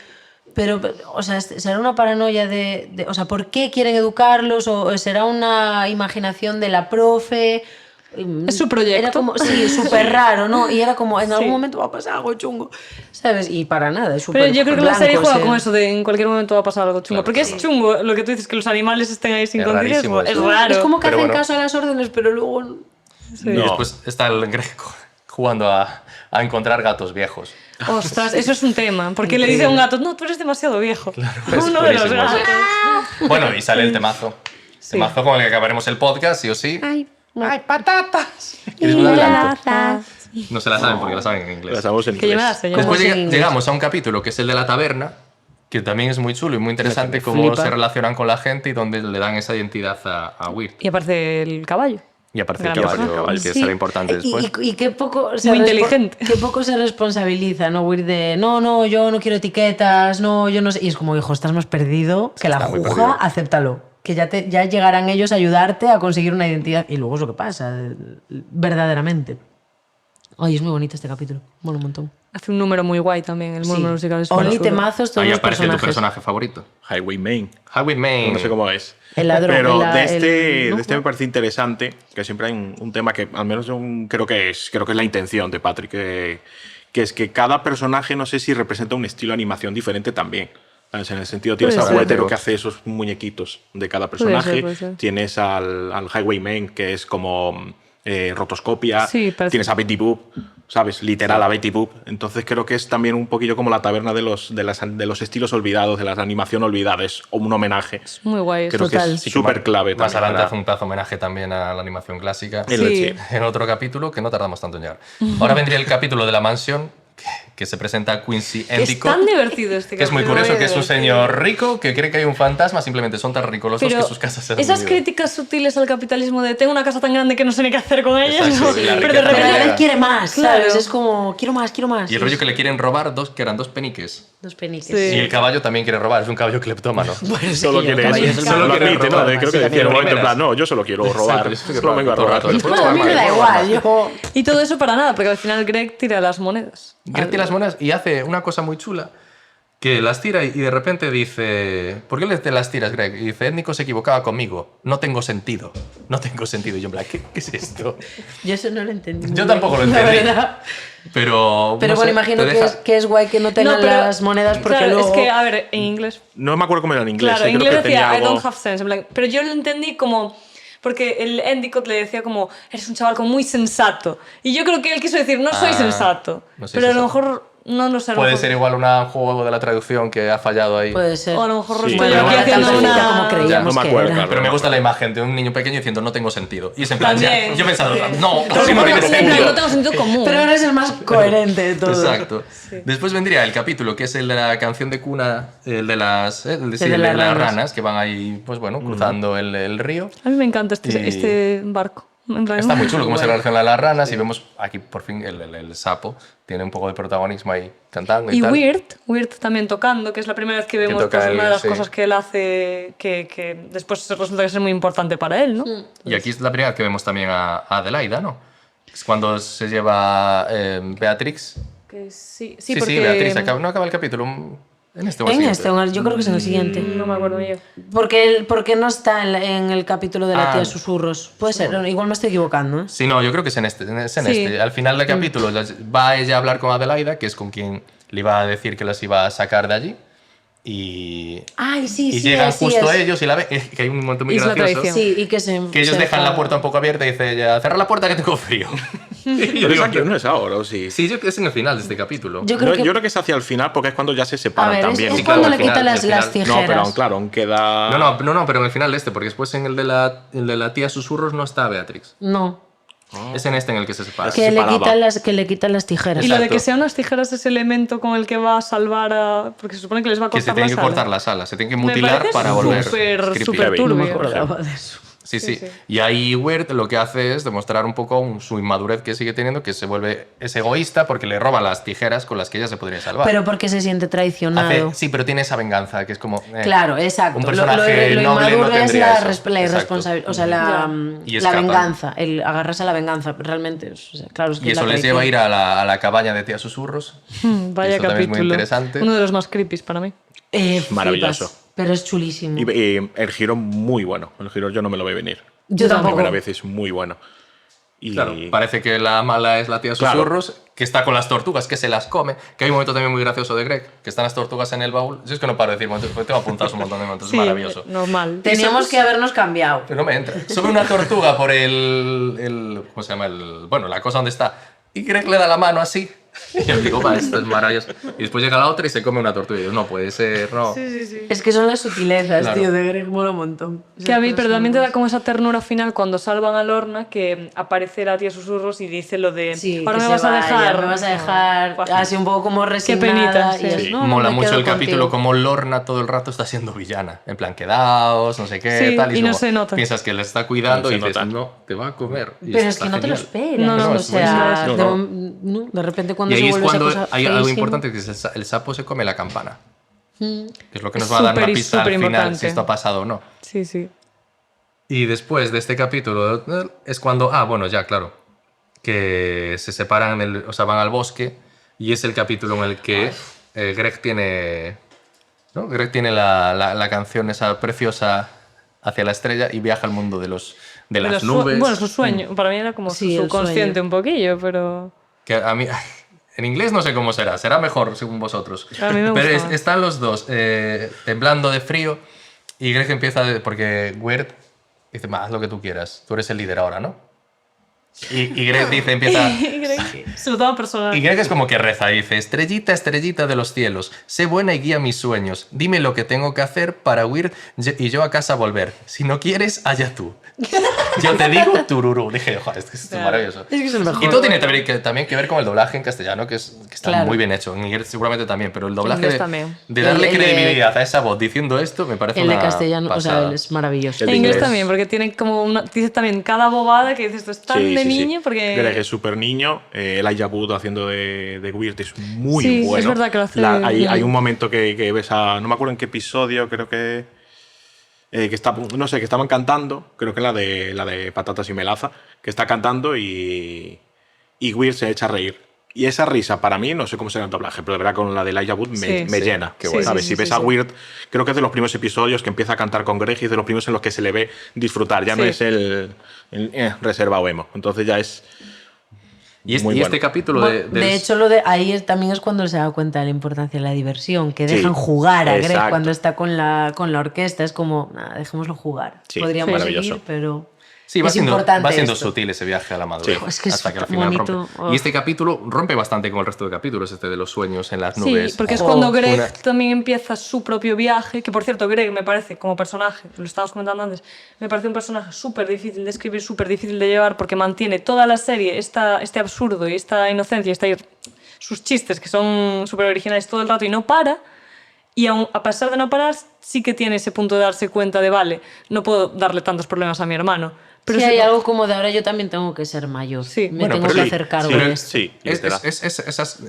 Pero, o sea, ¿será una paranoia o sea, ¿por qué quieren educarlos? ¿O será una imaginación de la profe? Es su proyecto. Era como, sí, súper raro, ¿no? Y era como, en algún Sí. momento va a pasar algo chungo, ¿sabes? Y para nada, es súper Pero yo creo que la blanco, serie juega o sea. con eso de en cualquier momento va a pasar algo chungo. Claro, Porque claro. es chungo lo que tú dices, que los animales estén ahí sin Es conciencia. rarísimo Es eso. raro. Es como que Pero hacen bueno. caso a las órdenes, pero luego. Y No. después está el Greco jugando a encontrar gatos viejos. Ostras, eso es un tema. Porque le dice a un gato, no, tú eres demasiado viejo. es Uno de los buenísimo eso. gatos. Bueno, y sale el temazo. Temazo con el que acabaremos el podcast, sí o sí. Ay, patatas! ¿Quieres un adelanto? No se la saben porque la saben en La inglés. sabemos en Que yo me inglés. la sé, yo Después ¿Cómo es en inglés? llegamos a un capítulo que es el de la taberna, que también es muy chulo y muy interesante cómo flipa. se relacionan con la gente y donde le dan esa identidad a Weird. Y aparece el caballo. Y aparece el Gran caballo, personaje. que Sí. será importante después. Y qué poco se Muy inteligente. Qué poco se responsabiliza, ¿no? Weird de no, yo no quiero etiquetas, no, yo no sé. Y es como, hijo, estás más perdido que la Está muy juja, perdido. acéptalo. Que ya llegarán ellos a ayudarte a conseguir una identidad. Y luego es lo que pasa, verdaderamente. Ay, es muy bonito este capítulo. Mola un montón. Hace un número muy guay también, el número musical es Only súper chulo. temazos todos Ahí los aparece tu personajes. personaje favorito. Highwayman. Highwayman. No sé cómo es. El ladrón. Pero el- de este, el- de este me parece interesante, que siempre hay un tema que al menos creo que es la intención de Patrick, que es que cada personaje no sé si representa un estilo de animación diferente también. ¿Sabes? En el sentido, tienes Puede al ser. juguetero que hace esos muñequitos de cada Puede ser, personaje, puede ser. tienes al Highwayman, que es como rotoscopia, Sí, parece- tienes a Betty Boop, ¿sabes? Literal a Betty Boop. Entonces creo que es también un poquillo como la taberna de los estilos olvidados, de la animación olvidada, es un homenaje. Muy guay. Creo Total. que es súper clave. Más también adelante para- hace un pedazo homenaje también a la animación clásica. Sí. En otro capítulo que no tardamos tanto en llegar. Ahora vendría el capítulo de la mansión, que se presenta a Quincy Es Endicott. tan divertido este Que es muy capítulo, curioso, que es un divertido. señor rico que cree que hay un fantasma, simplemente son tan ricos los dos Pero que sus casas se han esas vendido. críticas sutiles al capitalismo de tengo una casa tan grande que no sé ni qué hacer con ella, Exacto, ¿no? sí, la pero de riqueza Pero a la repente vez quiere más, Claro. ¿sabes? Es como, quiero más, quiero más. Y el rollo que le quieren robar que eran 2 peniques. Dos peniques. Sí. Y el caballo también quiere robar, es un caballo cleptómano. Bueno, sí, Solo que yo, quiere caballo eso. es Solo el lo quiere admite, ¿no? robar. Creo que Sí, decía en un también momento en primeras. plan, no, yo solo quiero robar. Exacto, yo Solo vengo a todo el robar. rato. Después Bueno, a mí me da igual, yo... Y todo eso para nada, porque al final Greg tira las monedas. Greg tira las monedas y hace una cosa muy chula, que las tira y de repente dice, ¿por qué te las tiras, Greg? Y dice, Étnico se equivocaba conmigo, no tengo sentido, no tengo sentido. Y yo en plan, ¿qué es esto? Yo eso no lo entendí. muy Yo bien, tampoco lo la entendí. verdad. Pero Pero no bueno, sé, imagino te que, deja- que es guay que no tengan pero- las monedas porque claro, luego... es que, a ver, en inglés. No me acuerdo cómo era en inglés. Claro, sí, en creo inglés que tenía decía, I algo... don't have sense. en plan, pero yo lo entendí como. Porque el Endicott le decía como, eres un chaval como muy sensato. Y yo creo que él quiso decir, no soy Ah, sensato. no soy pero a lo sensato. mejor, no lo sé. a lo Puede mejor- ser igual un juego de la traducción que ha fallado ahí. Puede ser. O a lo mejor Sí. estoy Bueno, aquí ahora haciendo tampoco una. como creíamos no me que acuerdo, era. claro. Pero me gusta la imagen de un niño pequeño diciendo no tengo sentido. Y es en plan, También. ya, yo pensando, no, Pero así no como tiene que en plan, sentido. no tengo sentido común. Pero eres el más coherente de todos. Exacto. Después vendría el capítulo que es el de la canción de cuna, el de las, sí, de el de las las ranas. ranas que van ahí, pues bueno, cruzando el río. A mí me encanta Y- este barco. En plan, Está muy chulo cómo se guay. relacionan las ranas y vemos aquí por fin el sapo tiene un poco de protagonismo ahí cantando y, Y tal. Weird también tocando, que es la primera vez que vemos toca pues, él, una de las sí. cosas que él hace que después resulta que es muy importante para él, ¿no? Y aquí es la primera vez que vemos también a Adelaida, ¿no? Es cuando se lleva Beatrix. Que sí, Sí, porque... Beatrix. ¿No acaba el capítulo en este o el En siguiente? este, yo creo que es en el siguiente. No me acuerdo yo. Porque no está en el capítulo de la Ah. tía Susurros. Puede ser, igual me estoy equivocando, ¿eh? Sí, no, yo creo que es en este. Es en Sí. este. Al final del capítulo va ella a hablar con Adelaida, que es con quien le iba a decir que las iba a sacar de allí. y Ay, sí, y sí, llegan así justo es. ellos y la ven. Es que hay un momento muy Isla gracioso. Traición. Sí, y que se... Que ellos se dejan la enfada. puerta un poco abierta y dice ella, cerra la puerta que tengo frío. Y yo Pero digo, es aquí, no es ahora, ¿o sí? sí, yo creo que es en el final de este capítulo. Yo creo No, que... yo creo que es hacia el final porque es cuando ya se A separan ver, también. es Sí, cuando claro, le al quita final, las, al las final. tijeras. No, pero claro, aún queda... No, pero en el final de este, porque después en el de la tía Susurros no está Beatrix. No. Es en este en el que se separa. Que le, separaba. que le quitan las tijeras. Y lo de Exacto. que sean unas tijeras ese elemento con el que va a salvar a... Porque se supone que les va a Que se cortar tienen las que alas. cortar las alas, se tienen que Me mutilar parece para volver. súper creepy. No me turbio. acordaba de eso. Sí, Sí, sí. sí. Y ahí Weird lo que hace es demostrar un poco su inmadurez que sigue teniendo, que se vuelve es egoísta porque le roba las tijeras con las que ella se podría salvar. Pero porque se siente traicionado. Sí, pero tiene esa venganza, que es como... Claro, exacto. Un personaje lo noble no inmaduro es tendría la, eso. la Exacto. responsabilidad, o sea, la, Y la escapan. venganza, el agarrarse a la venganza, realmente. O sea, claro, es que Y es eso la les lleva a traición. ir a la cabaña de Tía Susurros. Vaya Esto también es capítulo. muy interesante. Uno de los más creepy para mí. Maravilloso. Flipas, pero es chulísimo. Y el giro muy bueno. El giro yo no me lo voy a venir. Yo La tampoco. primera vez es muy bueno. Y Claro, parece que la mala es la Tía Claro. Susurros, que está con las tortugas, que se las come. Que hay un momento también muy gracioso de Greg, que están las tortugas en el baúl. Yo es que no paro de decir, porque tengo apuntados un montón de momentos, Sí, es maravilloso. normal. Teníamos que habernos cambiado. Pero no me entra. Sube una tortuga por ¿cómo se llama? Bueno, la cosa donde está. Y Greg le da la mano así. Y yo digo, va, esto es maravilloso. Y después llega la otra y se come una tortuga. Y yo, no puede ser, no. Es que son las sutilezas, Claro. tío, de Greg mola un montón. Que a mí, pero también te da como esa ternura final cuando salvan a Lorna, que aparece la tía Susurros y dice lo de Sí, ahora que me se vas a vaya, dejar. me vas a dejar, Buah. así un poco como resignada. penita, y sí. es, Sí. no, no, Mola me mucho quedo el capítulo contigo. como Lorna todo el rato está siendo villana. En plan, quedaos, no sé qué, Sí, tal. y no como se nota. Piensas que le está cuidando No y se dices, nota. no, te va a comer. Y Pero eso es que está no te lo genial. esperas. No, no, o es sea, buenísimo. de repente cuando Y se ahí es vuelve cuando esa cosa hay algo feísima. importante, que es el sapo se come la campana. Que es lo que nos Es va a dar una súper, pista al súper final importante. si esto ha pasado o no. Sí, sí. Y después de este capítulo es cuando, bueno, ya, claro, que se separan, o sea, van al bosque y es el capítulo en el que Greg tiene, ¿no? Greg tiene la canción esa preciosa Hacia la estrella y viaja al mundo de las los nubes. Bueno, su sueño. Para mí era como Sí, su el subconsciente sueño. un poquillo, pero... Que a mí, en inglés no sé cómo será mejor según vosotros. A mí me Pero gusta más. están los dos temblando de frío y Greg empieza, porque Weird dice, haz lo que tú quieras, tú eres el líder ahora, ¿no? Y Greg dice, empieza... Se lo toma personal. Y Greg es como que reza y dice, estrellita, estrellita de los cielos, sé buena y guía mis sueños, dime lo que tengo que hacer para huir y yo a casa volver. Si no quieres, allá tú. Yo te digo tururú. Dije, joder, esto es maravilloso. Es que es el mejor. Y todo tiene también que ver con el doblaje en castellano, que está Claro. muy bien hecho. En inglés seguramente también, pero el doblaje inglés de, también. de darle El de- credibilidad a esa voz diciendo esto me parece El una de castellano, pasada. o sea, es maravilloso. El En de inglés inglés. también, porque tiene como una... Dice también cada bobada que dices, esto es tan de niño, porque... Greg es súper niño. Elijah Wood haciendo de Weird es muy Sí, bueno. es verdad que lo hace Hay bien. un momento que ves a... No me acuerdo en qué episodio, creo que está, no sé, que estaban cantando, creo que la de Patatas y Melaza, que está cantando y Weird se echa a reír. Y esa risa, para mí, no sé cómo será el doblaje, pero de verdad con la de Elijah Wood Sí. me Sí. llena. Qué bueno. ¿Sabes? Sí, Si sí, ves sí, a sí. Weird, creo que es de los primeros episodios que empieza a cantar con Greg y es de los primeros en los que se le ve disfrutar. Ya no Sí. es el reservado emo. Entonces ya es... Y este, Muy y bueno. este capítulo Bueno, de hecho, ahí también es cuando se da cuenta de la importancia de la diversión, que Sí, dejan jugar a Greg exacto. cuando está con la orquesta. Es como, nada, dejémoslo jugar. Sí, Podríamos maravilloso. seguir, pero Sí, va es siendo, importante va siendo esto. sutil ese viaje a la madurez. Sí. Es que es hasta que al tan final bonito. rompe. Y este capítulo rompe bastante con el resto de capítulos, este de los sueños en las Sí, nubes. porque es Jo, cuando Greg una- también empieza su propio viaje, que por cierto, Greg me parece, como personaje, lo estábamos comentando antes, me parece un personaje súper difícil de escribir, súper difícil de llevar, porque mantiene toda la serie este absurdo y esta inocencia, sus chistes que son súper originales todo el rato y no para, y aun a pesar de no parar, sí que tiene ese punto de darse cuenta de, vale, no puedo darle tantos problemas a mi hermano. Pero sí, sí- hay algo como de ahora yo también tengo que ser mayor. Sí. Me Bueno, tengo pero que sí, hacer cargo sí, de esto. sí, literal. Esas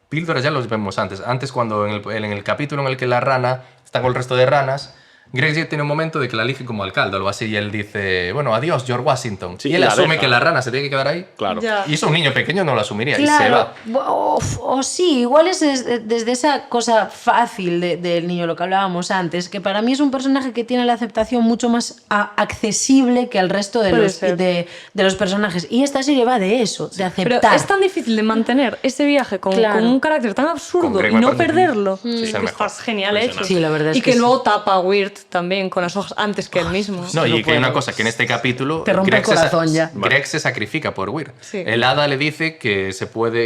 píldoras ya los vemos antes. Antes, cuando en el capítulo en el que la rana está con el resto de ranas, Greg tiene un momento de que la elige como alcalde o algo así y él dice, bueno, adiós, George Washington. Sí, y él la asume deja. que la rana se tiene que quedar ahí. Claro. Ya. Y eso un niño pequeño no lo asumiría y se Claro, va. o sí, igual es desde esa cosa fácil del niño, lo que hablábamos antes, que para mí es un personaje que tiene la aceptación mucho más accesible que el resto de Puede los, ser. de los personajes. Y esta serie va de eso, de Pero aceptar. es tan difícil de mantener ese viaje con, Claro. con un carácter tan Con absurdo Greg y me no parece perderlo. sí, es Es el que mejor. estás genial hecho. Impresionante. Sí, la verdad es y que que sí. luego tapa a Weird también con las hojas antes que él mismo. No, y no que hay puedo. una cosa, que en este capítulo Te rompe el corazón ya. Greg se sacrifica por Weird. Sí. El hada le dice que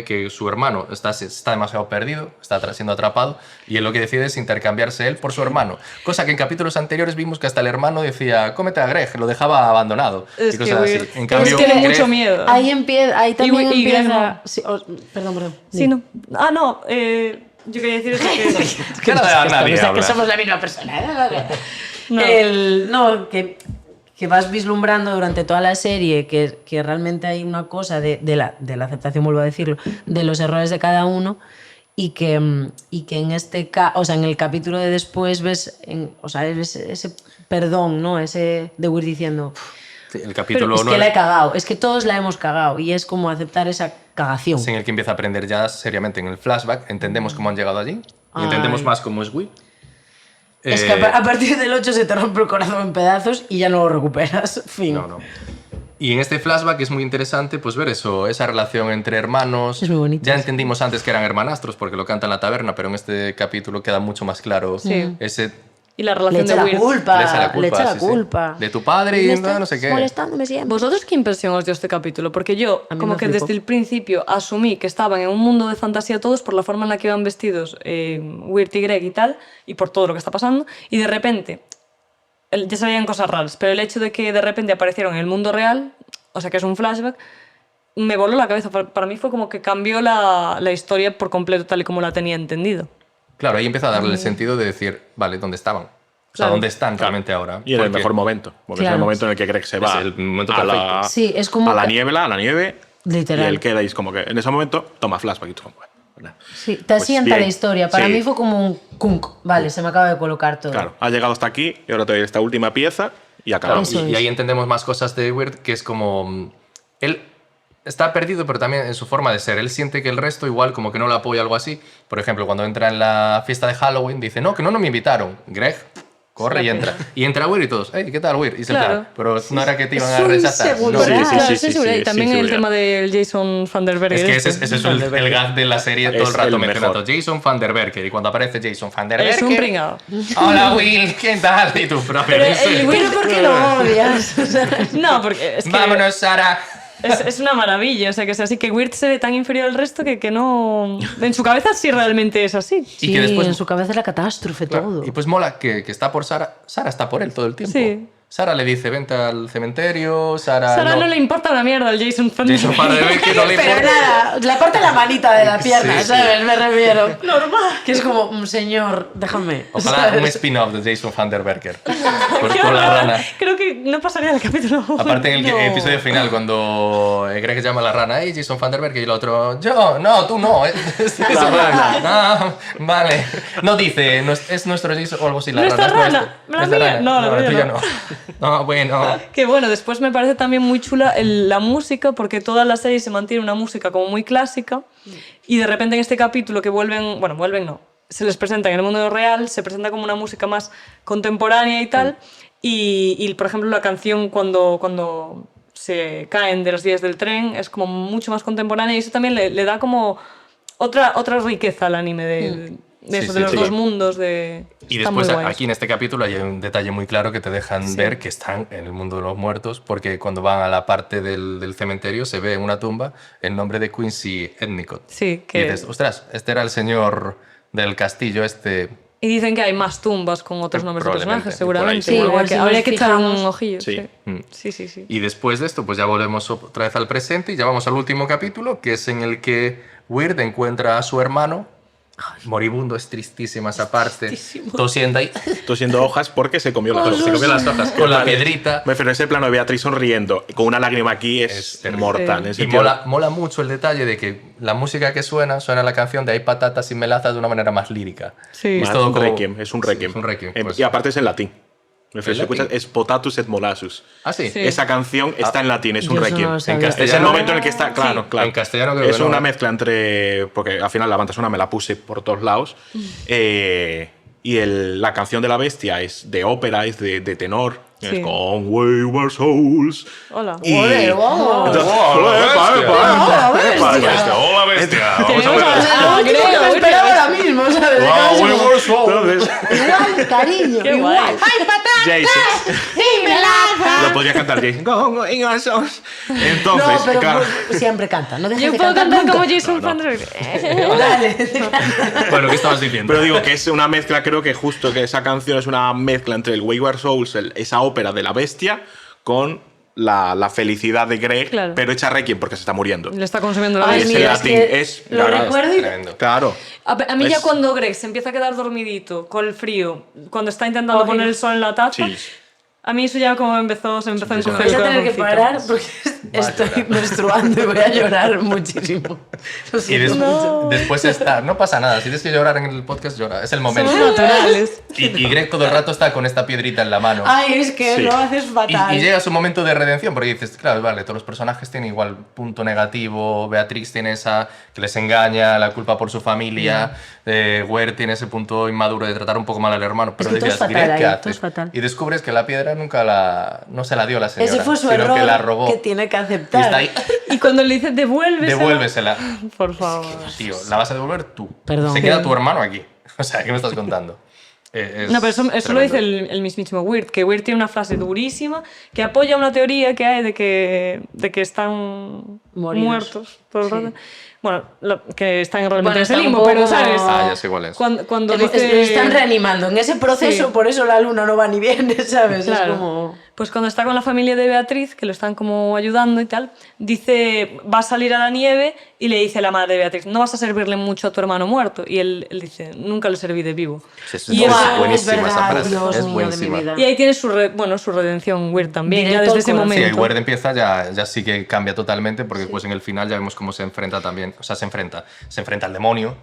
que su hermano está demasiado perdido, está siendo atrapado, y él lo que decide es intercambiarse él por su hermano. Cosa que en capítulos anteriores vimos que hasta el hermano decía, cómete a Greg, lo dejaba abandonado. Es y que cosas así. Weird. En cambio, es que tiene Greg- mucho miedo. Ahí también y Greg empieza... no. Sí, perdón. Sí, no. Ah, no. Yo quería decir eso que... Que no deja a nadie O sea, que hablar. somos la misma persona. No. No, que vas vislumbrando durante toda la serie que realmente hay una cosa de la aceptación, vuelvo a decirlo, de los errores de cada uno y que en o sea, en el capítulo de después ves ese perdón, ¿no? Ese de Weir diciendo, Sí, el capítulo es que 9, la he cagado, es que todos la hemos cagado y es como aceptar esa cagación. es en el que empieza a aprender ya seriamente en el flashback, entendemos cómo han llegado allí y entendemos Ay. más cómo es Weir. Es que a partir del 8 se te rompe el corazón en pedazos y ya no lo recuperas. Fin. No. Y en este flashback es muy interesante pues ver eso, esa relación entre hermanos. Es muy bonito, Ya sí. entendimos antes que eran hermanastros porque lo canta en la taberna, pero en este capítulo queda mucho más claro Sí. ese Y la Le relación echa de la Weird. culpa, le echa la culpa, le echa la sí, sí. culpa. De tu padre y no sé qué. molestándome siempre. ¿Vosotros qué impresión os dio este capítulo? Porque yo, A mí como me que flipó. desde el principio asumí que estaban en un mundo de fantasía todos por la forma en la que iban vestidos Weird y Greg y tal, y por todo lo que está pasando, y de repente, ya se veían cosas raras, pero el hecho de que de repente aparecieron en el mundo real, o sea que es un flashback, me voló la cabeza. Para mí fue como que cambió la historia por completo tal y como la tenía entendido. Claro, ahí empieza a darle el sentido de decir, vale, ¿dónde estaban? O sea, Claro. ¿dónde están realmente ahora? Y en el Porque mejor momento. Porque es Claro. el momento en el que Greg se va el momento a la, perfecto. Sí, es como a la que- nieve. Literal. Y él queda y es como que en ese momento toma flashback y tú como, bueno, ¿verdad? Sí, te Pues asienta bien. la historia. Para Sí. mí fue como un kunk. Vale, se me acaba de colocar todo. Claro, has llegado hasta aquí y ahora te doy esta última pieza y acabamos. Eso Y es. ahí entendemos más cosas de Weird, que es como... Él está perdido, pero también en su forma de ser. Él siente que el resto igual como que no lo apoya o algo así. Por ejemplo, cuando entra en la fiesta de Halloween, dice, no, que no me invitaron. Greg corre y entra. Y entra Weird y todos, hey, ¿qué tal, Weird? Y se Claro. plan, pero no era que te iban Es a un rechazar. segundo. No. Sí, sí, Claro, sí, estoy sí, segura. sí, Y también sí, el sí, tema del Jason Van Der Berg. Es que ese es el gag de la serie todo Es el rato el mencionando mejor. Jason Van Der Berker. Y cuando aparece Jason Van Der Berker... Es un pringao. Hola, Will, ¿qué tal? Y tú, pero el Pero ¿por qué lo odias? O sea, No, porque es que vámonos, Sara. es una maravilla. O sea, que es así que Weird se ve tan inferior al resto que no... En su cabeza sí realmente es así. Y que después- en su cabeza es la catástrofe todo. Y pues mola que está por Sara. Sara está por él todo el tiempo. Sí. Sara le dice, vente al cementerio. Sara, Sara no le importa una mierda al Jason Van Der Jason Van Der Berg. Berker no le Pero importa. nada, la parte de la manita de la pierna, Sí, sí. ¿sabes? Me refiero. Normal. Que es como, señor, déjame. Ojalá ¿sabes? un spin-off de Jason Van Der Berker. Qué Con la horror. rana. Creo que no pasaría del capítulo. Aparte en el No. episodio final, cuando Greg llama a la rana, hey, Jason Van Der Berker, y el otro, yo, no, tú no. La rana. Ah, vale. No dice, no es nuestro Jason o algo así, la Nuestra rana. rana. Es La nuestra. mía. Rana. No, la tuya tuya no. No, bueno. Que bueno, después me parece también muy chula la música, porque toda la serie se mantiene una música como muy clásica, y de repente en este capítulo que vuelven no, se les presenta en el mundo real, se presenta como una música más contemporánea y tal, y por ejemplo la canción cuando se caen de las vías del tren es como mucho más contemporánea, y eso también le da como otra riqueza al anime de Sí, eso, sí, de los sí. dos mundos. Y Está después muy guay aquí en este capítulo hay un detalle muy claro que te dejan ver que están en el mundo de los muertos, porque cuando van a la parte del cementerio se ve en una tumba el nombre de Quincy Endicott. Sí, Y que... dices, ostras, este era el señor del castillo este... Y dicen que hay más tumbas con otros nombres de Probablemente, personajes, por ahí seguramente. seguro. Igual Sí, que igual si habría nos que echar un fijamos. ojillo. Sí. Sí, sí, sí. Y después de esto, pues ya volvemos otra vez al presente y ya vamos al último capítulo, que es en el que Weird encuentra a su hermano. Moribundo, es tristísima esa parte. Tosiendo ahí. Tosiendo hojas porque se comió las hojas. Se comió las hojas con la piedrita. Me refiero a ese plano de Beatriz sonriendo con una lágrima aquí Es es terrible. mortal. Sí. En ese Y tío- mola mucho el detalle de que la música que suena la canción de Hay patatas y melazas de una manera más lírica. Sí. Es Más todo un como- requiem, es un Sí, requiem. es un requiem, pues. Y aparte es en latín. Si escuchas, es Potatus et Molassus. Ah, sí. Sí. Esa canción está en latín, es un Yo eso requiem. no lo sabía. En Es el castellano- momento en el que está, claro, claro. En castellano creo es que no, una ¿eh? mezcla entre, porque al final la banda sonora me la puse por todos lados, y la canción de la bestia es de ópera, es de tenor, Sí. es con Wayward Souls. Hola. Y... Joder, vamos. ¡Epa, epa! bestia! ¡Hola, bestia! Tenemos O sea, a- lo último que me esperaba ahora mismo, ¿sabes? Acabas de como, Entonces, igual, cariño, Qué igual. guay. ¡Ay, patata! Jason. ¡Y melaza! Lo podría cantar Jason. Go, Wayward Souls. Entonces, No, pero claro. siempre canta. No dejes Yo de puedo cantar cantar nunca. como Jason No, no. Fandler. Dale. Bueno, ¿qué estabas diciendo? Pero digo que es una mezcla, creo que justo que esa canción es una mezcla entre el Wayward Souls, esa ópera de la bestia, con la felicidad de Greg, Claro. pero hecha requiem porque se está muriendo. Le está consumiendo la Ay, Es vida. el mira, latín, que es- lo claro, recuerdo y... Tremendo. Claro. A mí ya Es- cuando Greg se empieza a quedar dormidito con el frío, cuando está intentando Horrible. poner el sol en la taza, Sí. a mí eso ya como se me empezó a encoger Vais el a tener que corazoncito. parar porque estoy menstruando y voy a llorar muchísimo. Lo Y siento mucho. después está... No pasa nada, si tienes que llorar en el podcast, llora. Es el momento. Somos naturales. Y Greg todo el rato está con esta piedrita en la mano. Ay, es que Sí. lo haces fatal. Y llega su momento de redención, porque dices, claro, vale, todos los personajes tienen igual punto negativo, Beatrix tiene esa que les engaña, la culpa por su familia, Ware tiene ese punto inmaduro de tratar un poco mal al hermano, pero que todo es decías, fatal Greg, ¿qué ahí, hace? todo es fatal. Y descubres que la piedra no se la dio la señora, Ese fue su sino error que la robó. que tiene que Y aceptar. está ahí, Y cuando le dices devuélvesela, devuélvesela. por favor. Tío, la vas a devolver tú. Perdón. Se queda tu hermano aquí. O sea, ¿qué me estás contando? No, pero eso lo dice el mismísimo Weird, que Weird tiene una frase durísima que apoya una teoría que hay de que están Moridos. muertos todo el Sí. rato. Bueno, que están realmente Bueno, en ese está un limbo, poco pero como- ¿sabes? Ah, ya sé cuál es. Cuando Lo dice... están reanimando. En ese proceso, Sí. por eso la luna no va ni viene, ¿sabes? Claro. Es como... Pues cuando está con la familia de Beatriz, que lo están como ayudando y tal, dice, va a salir a la nieve y le dice a la madre de Beatriz, no vas a servirle mucho a tu hermano muerto. Y él dice, nunca le serví de vivo. Y es eso- buenísima es verdad, esa frase. Dios Es mío de mi buenísima. vida. Y ahí tiene su redención Weird también, Directo ya desde al ese corazón. Sí, momento. el Word empieza ya sí que cambia totalmente porque pues en el final ya vemos cómo se enfrenta también, o sea, se enfrenta al demonio,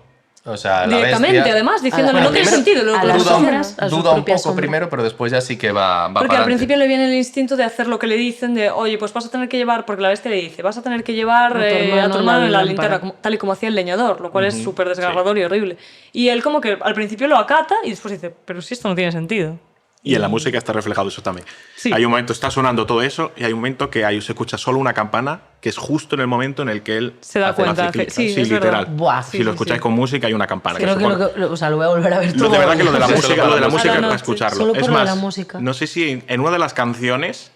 o sea, a la Directamente, bestia. además, diciéndole, Bueno, no tiene primero sentido lo a que las tú duda, sombras, a su duda un propia poco sombra. primero, pero después ya sí que va Porque al para principio le viene el instinto de hacer lo que le dicen, de, oye, pues vas a tener que llevar, porque la bestia le dice, vas a tener que llevar a tu hermano en la linterna, tal y como hacía el leñador, lo cual es súper desgarrador y horrible. Y él como que al principio lo acata y después dice, pero si esto no tiene sentido. Y en la música está reflejado eso también. Sí. Hay un momento, está sonando todo eso, y hay un momento que se escucha solo una campana, que es justo en el momento en el que él Se da hace la cuenta, ciclita. sí, Sí, es literal. verdad. Buah. Si Sí, lo sí, escucháis sí. con música, hay una campana. Creo se que pone. o sea, lo voy a volver a ver todo. De verdad que lo de la Sí, música, solo lo de la para música la para noche. escucharlo. Solo por Es lo de más, la música. no sé si en una de las canciones,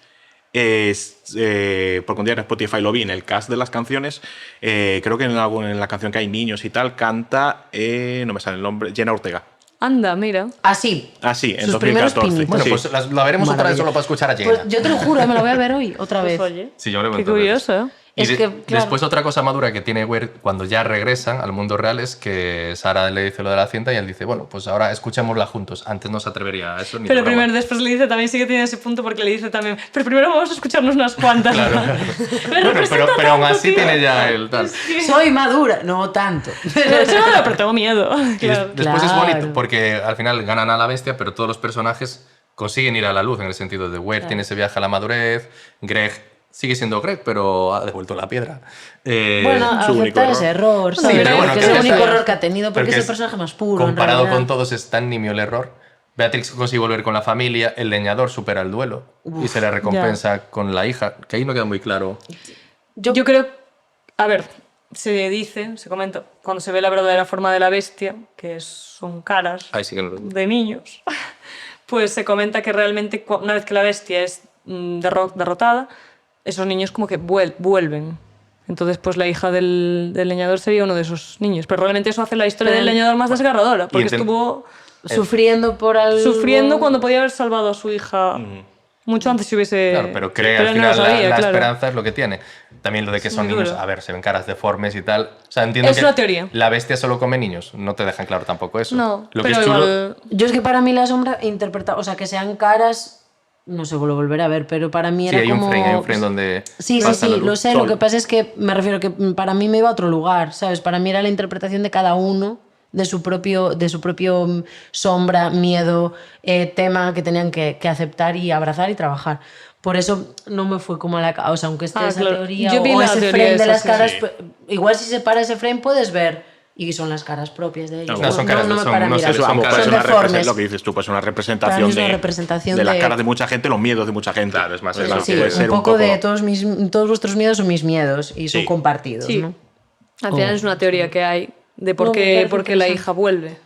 porque un día en Spotify lo vi, en el cast de las canciones, creo que en la canción que hay niños y tal, canta, no me sale el nombre, Jenna Ortega. Anda, mira. Así. Ah, sí, en Sus primeros 2014. pinitos. Bueno, Sí. pues la veremos otra vez Maravilla. solo para escuchar a Jenna. Pues yo te lo juro, me lo voy a ver hoy, otra Pues vez. oye, Sí, yo lo veo qué entonces. curioso, ¿eh? Y Es que, claro. después otra cosa madura que tiene Weir cuando ya regresan al mundo real es que Sara le dice lo de la cinta y él dice, bueno, pues ahora escuchémosla juntos. Antes no se atrevería a eso ni Pero de broma. primero después le dice, también sí que tiene ese punto porque le dice también, pero primero vamos a escucharnos unas cuantas. Claro. Pero Pero aún así tiene ya el tal. Soy madura, no tanto. pero tengo miedo. Y Claro. después es Claro. bonito porque al final ganan a la bestia, pero todos los personajes consiguen ir a la luz en el sentido de Weir tiene ese viaje a la madurez, Greg sigue siendo Greg, pero ha devuelto la piedra. Bueno, su único aceptar ese error, Sí, ¿sabes? pero bueno, Porque que es el es- único error que ha tenido, porque es el es- personaje más puro, en comparado realidad. con todos es tan nimio el error. Beatrix consigue volver con la familia, el leñador supera el duelo y se le recompensa con la hija, que ahí no queda muy claro. Yo creo, a ver, se dice, se comenta, cuando se ve la verdadera forma de la bestia, que son caras Ahí sí que no lo- de niños, pues se comenta que realmente una vez que la bestia es derrotada, esos niños como que vuelven. Entonces, pues la hija del leñador sería uno de esos niños. Pero realmente eso hace la historia Pero- del leñador más desgarradora, porque estuvo Sufriendo por algo... sufriendo cuando podía haber salvado a su hija mucho antes si hubiese... Claro, pero cree pero al él no lo final sabía, la claro. esperanza es lo que tiene. También lo de que son muy niños, duro. a ver, se ven caras deformes y tal. O sea, entiendo Es que una teoría. la bestia solo come niños. No te dejan claro tampoco eso. No, lo que pero es chulo, igual... Yo es que para mí la sombra interpreta, o sea, que sean caras, no sé, lo volveré a ver, pero para mí Sí, era hay como... un frame donde Sí, sí, pasa la sí, luz. lo sé. Sol. Lo que pasa es que me refiero que para mí me iba a otro lugar, ¿sabes? Para mí era la interpretación de cada uno de su propio sombra, miedo, tema que tenían que aceptar y abrazar y trabajar. Por eso no me fue como a la causa, aunque esté esa claro. teoría Yo vi o la ese teoría frame de esa, las sí. caras. Sí. Igual si se para ese frame puedes ver y son las caras propias de ellos. No, son caras, no me son- para no sé, mirar. Eso, vamos, caras. pues Son es una deformes. lo que dices tú, pues una Para representación mí es una de, representación de las de- caras de mucha gente, los miedos de mucha gente. Claro, es más Pues eso. Sí, puede ser un poco de todos vuestros miedos son mis miedos y son Sí. compartidos, Sí. ¿no? Al final es una teoría que hay de por No, me qué, parece por qué la interesante. hija vuelve.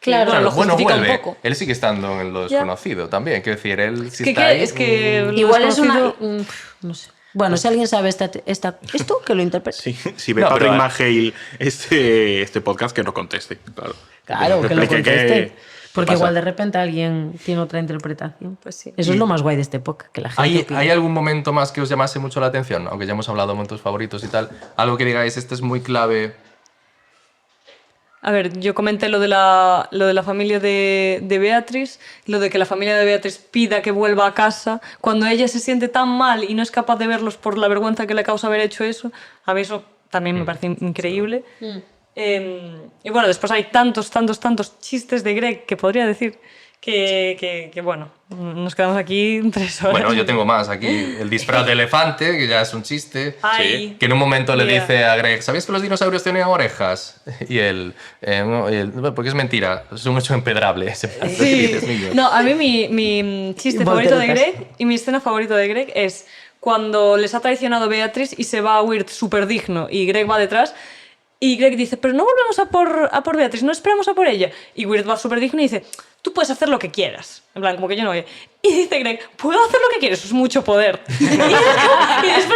Claro. Bueno, lo Bueno, justifica vuelve. un poco. Él sigue estando en lo Ya. desconocido también. Quiero decir, él sí Es que, está ahí. es que lo Igual es una... desconocido- no sé. Bueno, si alguien sabe esto, que lo interprete. Sí, si ve No, Patrick pero- McHale este podcast, que nos conteste. Claro, Claro, que lo explique conteste. qué Porque pasa. igual de repente alguien tiene otra interpretación. Pues sí. Eso es lo más guay de este podcast, que la gente ¿Hay, opine. ¿Hay algún momento más que os llamase mucho la atención? Aunque ya hemos hablado de momentos favoritos y tal. Algo que digáis, este es muy clave. A ver, yo comenté lo de la familia de Beatriz, lo de que la familia de Beatriz pida que vuelva a casa, cuando ella se siente tan mal y no es capaz de verlos por la vergüenza que le causa haber hecho eso, a mí eso también me parece increíble. Y bueno, después hay tantos chistes de Greg que podría decir que bueno, nos quedamos aquí 3 horas. Bueno, yo tengo más aquí. El disfraz de elefante, que ya es un chiste. Ay, Que en un momento le mira. dice a Greg, ¿sabías que los dinosaurios tenían orejas? Y él, no, bueno, porque es mentira, es un hecho empedrable. Ese pedazo que Sí. dices, niño. No, a mí mi chiste Y favorito de volteretas. Greg y mi escena favorita de Greg es cuando les ha traicionado Beatriz y se va a Weird súper digno y Greg va detrás y Greg dice, pero no volvemos a por Beatriz, no esperamos a por ella. Y Weird va súper digno y dice, tú puedes hacer lo que quieras. En plan, como que yo no voy. Y dice Greg, puedo hacer lo que quieras, eso es mucho poder. y después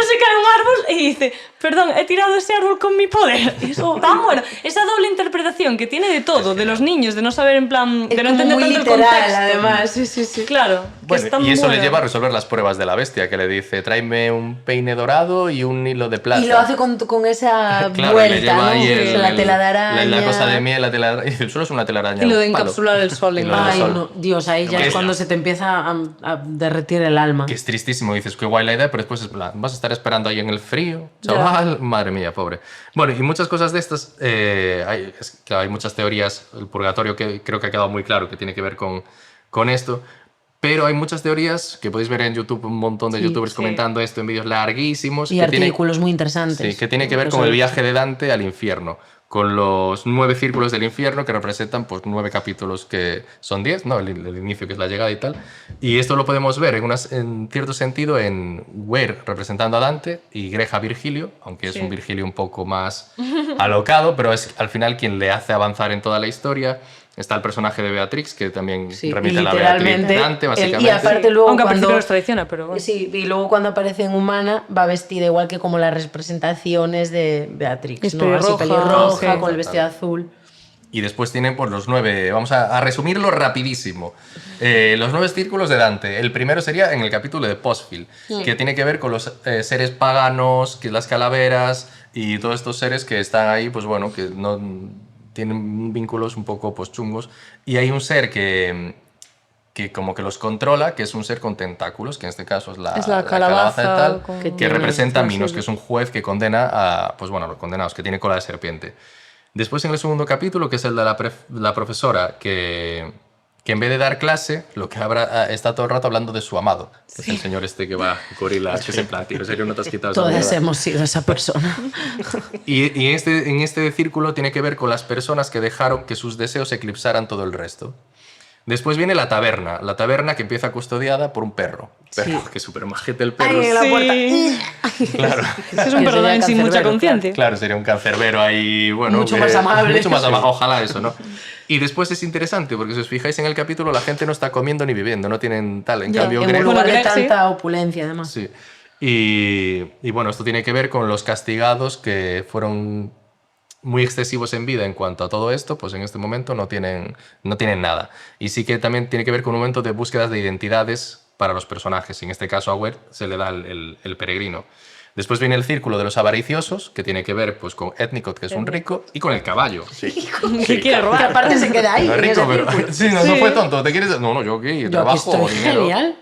se cae un árbol y dice, perdón, he tirado ese árbol con mi poder. Y eso tan bueno. Esa doble interpretación que tiene de todo, de los niños, de no saber en plan, de Es no como entender muy tanto el literal, contexto. además. Sí, sí, sí. Claro. que Bueno, es tan y eso le bueno. lleva a resolver las pruebas de la bestia, que le dice, tráeme un peine dorado y un hilo de plata. Y lo hace con esa Claro, vuelta, le lleva ¿no? ahí La tela de araña. La cosa de miel, la tela de araña. Y dice, solo es una telaraña. Y lo de un palo". encapsular el sol Y en lo del Ay, sol. no, Dios, ahí ya es Es- cuando se te empieza a derretir el alma. Que es tristísimo, dices, qué guay la idea, pero después es plan, vas a estar esperando ahí en el frío, chaval, madre mía, pobre. Bueno, y muchas cosas de estas, hay muchas teorías, el purgatorio que creo que ha quedado muy claro que tiene que ver con esto, pero hay muchas teorías que podéis ver en YouTube, un montón de Sí, youtubers sí. comentando esto en vídeos larguísimos. Y que tiene- artículos muy interesantes. Sí, que tiene que ver con el viaje de Dante al infierno, con los 9 círculos del infierno que representan pues 9 capítulos que son 10, ¿no? El inicio que es la llegada y tal. Y esto lo podemos ver en cierto sentido en Ware representando a Dante y Greg a Virgilio, aunque es Sí. un Virgilio un poco más alocado, pero es al final quien le hace avanzar en toda la historia. Está el personaje de Beatrix, que también Sí, remite y a la Beatrix literalmente, de Dante, y básicamente. aparte luego Aunque al principio cuando... los traiciona, pero bueno. Sí, y luego cuando aparece en humana va vestida igual que como las representaciones de Beatrix, Es ¿no? Así pelirroja, pelirroja, sí. con el vestido azul. Y después tienen pues, los 9, vamos a resumirlo rapidísimo. Los 9 círculos de Dante. El primero sería en el capítulo de Postfield, que tiene que ver con los seres paganos, que las calaveras y todos estos seres que están ahí, pues bueno, que no tienen vínculos un poco pues, chungos. Y hay un ser que como que los controla, que es un ser con tentáculos, que en este caso es la calabaza y tal, con- Que que tiene- representa a Minos, sí. que es un juez que condena a, pues bueno, a los condenados, que tiene cola de serpiente. Después en el segundo capítulo, que es el de la profesora, que en vez de dar clase, lo que está todo el rato hablando de su amado, que es el señor este que va a gorilas, que es en plan, tío, en serio no te has quitado esa Todas mierda. hemos sido esa persona. Y en este círculo tiene que ver con las personas que dejaron que sus deseos eclipsaran todo el resto. Después viene la taberna que empieza custodiada por un perro. Perro, que súper majete el perro. Ay, en la Sí. puerta. Claro. Es un Que perro sería también sin mucha cancerbero, conciencia. Claro, sería un cancerbero ahí, bueno... Mucho más amable. Mucho más Sí. amable, ojalá eso, ¿no? Y después es interesante, porque si os fijáis en el capítulo, la gente no está comiendo ni viviendo, no tienen tal. En Ya, cambio, En Greg... un lugar de Greg sí. tanta opulencia, además. Sí. Y bueno, esto tiene que ver con los castigados que fueron muy excesivos en vida en cuanto a todo esto, pues en este momento no tienen nada. Y sí que también tiene que ver con un momento de búsquedas de identidades para los personajes. En este caso a Ware se le da el peregrino. Después viene el círculo de los avariciosos, que tiene que ver pues, con Ethnicot, que es un rico, y con el caballo. Sí. Que quiere Que robar. aparte se queda ahí. No es en rico, ese pero... círculo. Sí, no fue tonto. ¿Te quieres...? No, yo aquí Yo aquí trabajo, estoy dinero. genial.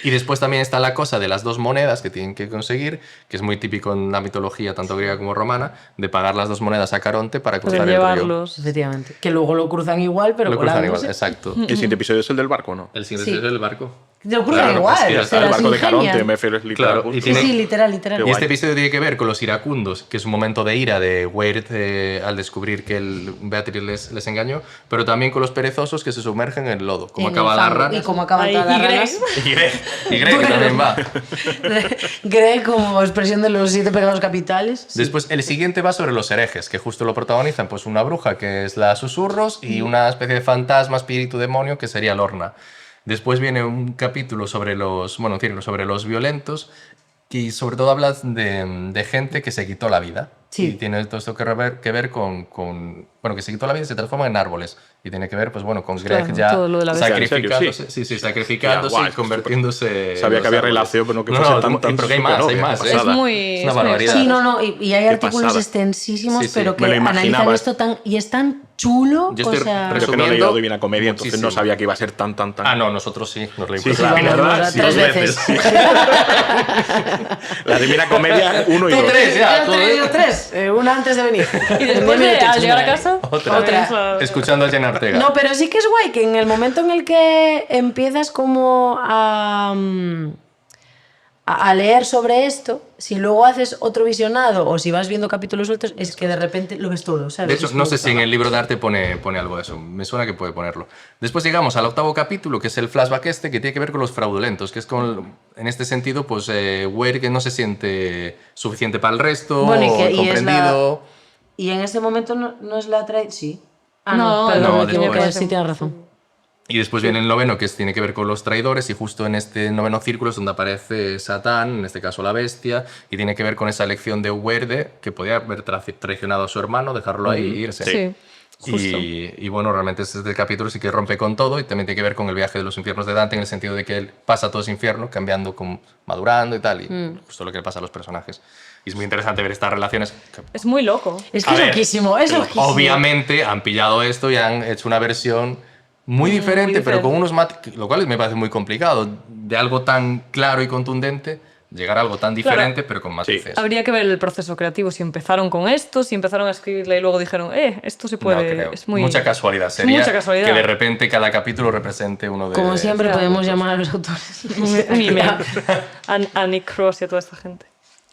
Y después también está la cosa de las 2 monedas que tienen que conseguir, que es muy típico en la mitología tanto griega como romana, de pagar las 2 monedas a Caronte para cruzar Poder el río. llevarlos. Efectivamente. Que luego lo cruzan igual, pero Lo cruzan igual, colándose. exacto. El siguiente episodio es el del barco, ¿no? El siguiente Sí. es el barco. Lo cruzan Claro, igual. es que se está El las barco de ingenian. Caronte, me refiero, es literal. Claro, y justo. Sí, tiene- sí, literal, literal. Qué Y guay. este episodio tiene que ver con los iracundos, que es un momento de ira de Weird al descubrir que Beatriz les engañó, pero también con los perezosos que se sumergen en el lodo, como En el acaban las fango. ranas. Y como acaban Ahí, todas las y Greg. ranas. Y Greg que también va. Greg como expresión de los 7 pecados capitales. Después, el siguiente va sobre los herejes, que justo lo protagonizan pues una bruja, que es la Susurros, y una especie de fantasma, espíritu, demonio, que sería Lorna. Después viene un capítulo sobre los, bueno, un ciclo sobre los violentos, y sobre todo habla de gente que se quitó la vida. Sí. Y tiene todo esto que ver con, bueno, que se quitó la vida y se transforma en árboles. Y tiene que ver, pues bueno, con Greg Claro, ya todo lo de la bestia. sacrificándose, ¿En serio? sí, sacrificándose Guau, y convirtiéndose. Sabía en que había los árboles. relación, pero no que fuese tan pero que hay más, súper hay obvia, más. qué ¿eh? pasada. Es muy... Es una es muy barbaridad. Sí, no, y hay Qué artículos pasada. extensísimos, Sí, sí. pero que Me lo analizan imaginaba. esto y es tan chulo. Yo O estoy sea, Pero es que no he resumiendo, leído Divina Comedia, entonces no muchísimo. sabía que iba a ser tan. Ah, no, nosotros sí, nos leímos. Sí, sí, claro, vamos, ¿verdad? a Sí, 3 dos veces. La Divina Comedia 1 y Tú 2. tres, ya, Yo tú, tres, ¿eh? yo tres. Una antes de venir. Y después de, al llegar a casa, Otra. Escuchando a Jenna Ortega. No, pero sí que es guay que en el momento en el que empiezas como a leer sobre esto, si luego haces otro visionado o si vas viendo capítulos sueltos, es que de repente lo ves todo, ¿sabes? De hecho, Es no como- sé si en el libro de arte pone algo de eso. Me suena que puede ponerlo. Después llegamos al 8º capítulo, que es el flashback que tiene que ver con los fraudulentos, que es con, en este sentido, pues, Weir que no se siente suficiente para el resto, Bueno, y o que- y es incomprendido. Y en ese momento no es la traición. Sí. Ah, No, no, perdón, no, me equivoqué, después. sí, tienes razón. Y después viene el 9º, que tiene que ver con los traidores, y justo en este 9º círculo es donde aparece Satán, en este caso la bestia, y tiene que ver con esa elección de Weird, que podía haber traicionado a su hermano, dejarlo ahí e irse. Sí, justo. Y bueno, realmente este capítulo sí que rompe con todo y también tiene que ver con el viaje de los infiernos de Dante en el sentido de que él pasa todo ese infierno cambiando, madurando y tal, y justo lo que le pasa a los personajes. Y es muy interesante ver estas relaciones. Es muy loco. Es que A es ver, loquísimo, es loquísimo. Obviamente han pillado esto y han hecho una versión muy diferente, pero con unos matices, lo cual me parece muy complicado, de algo tan claro y contundente, llegar a algo tan diferente, pero con matices. Habría que ver el proceso creativo, si empezaron con esto, si empezaron a escribirla y luego dijeron, esto se puede... No creo. Es muy... Mucha casualidad. Sería Mucha casualidad. que de repente cada capítulo represente uno de... Como siempre Claro. podemos llamar a los autores. Un email. A Nick Cross y a toda esta gente.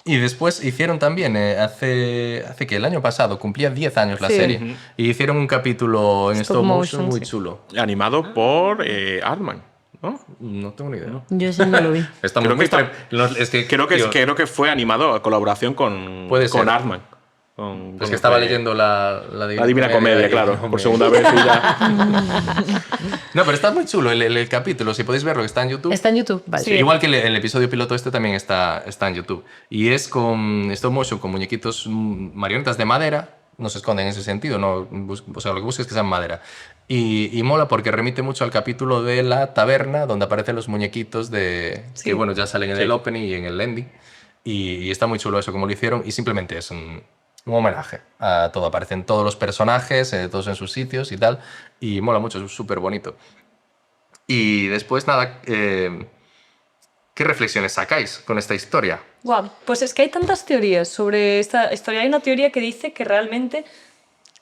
Y después hicieron también, hace que el año pasado, cumplía 10 años la Sí. serie, y hicieron un capítulo en Stop stop motion motion, muy sí. chulo. Animado por Artman, ¿no? No tengo ni idea. Yo ese no lo vi. Estamos Creo que muy está- es que, Creo tío, que fue animado a colaboración con Puede ser. Artman. es que estaba leyendo la La Divina Comedia, y claro, no por me- segunda vez y ya. No, pero está muy chulo el capítulo, si podéis verlo, que está en YouTube. ¿Está en YouTube? Vale. Sí. Igual que el episodio piloto este también está en YouTube. Y es con stop motion, con muñequitos, marionetas de madera, no se esconden en ese sentido, no, o sea, lo que busques es que sean madera. Y mola porque remite mucho al capítulo de la taberna, donde aparecen los muñequitos que, bueno, ya salen en el opening y en el ending. Y está muy chulo eso, como lo hicieron, y simplemente es un homenaje a todo. Aparecen todos los personajes, todos en sus sitios y tal, y mola mucho, es súper bonito. Y después, nada, ¿qué reflexiones sacáis con esta historia? Guau, pues es que hay tantas teorías sobre esta historia. Hay una teoría que dice que realmente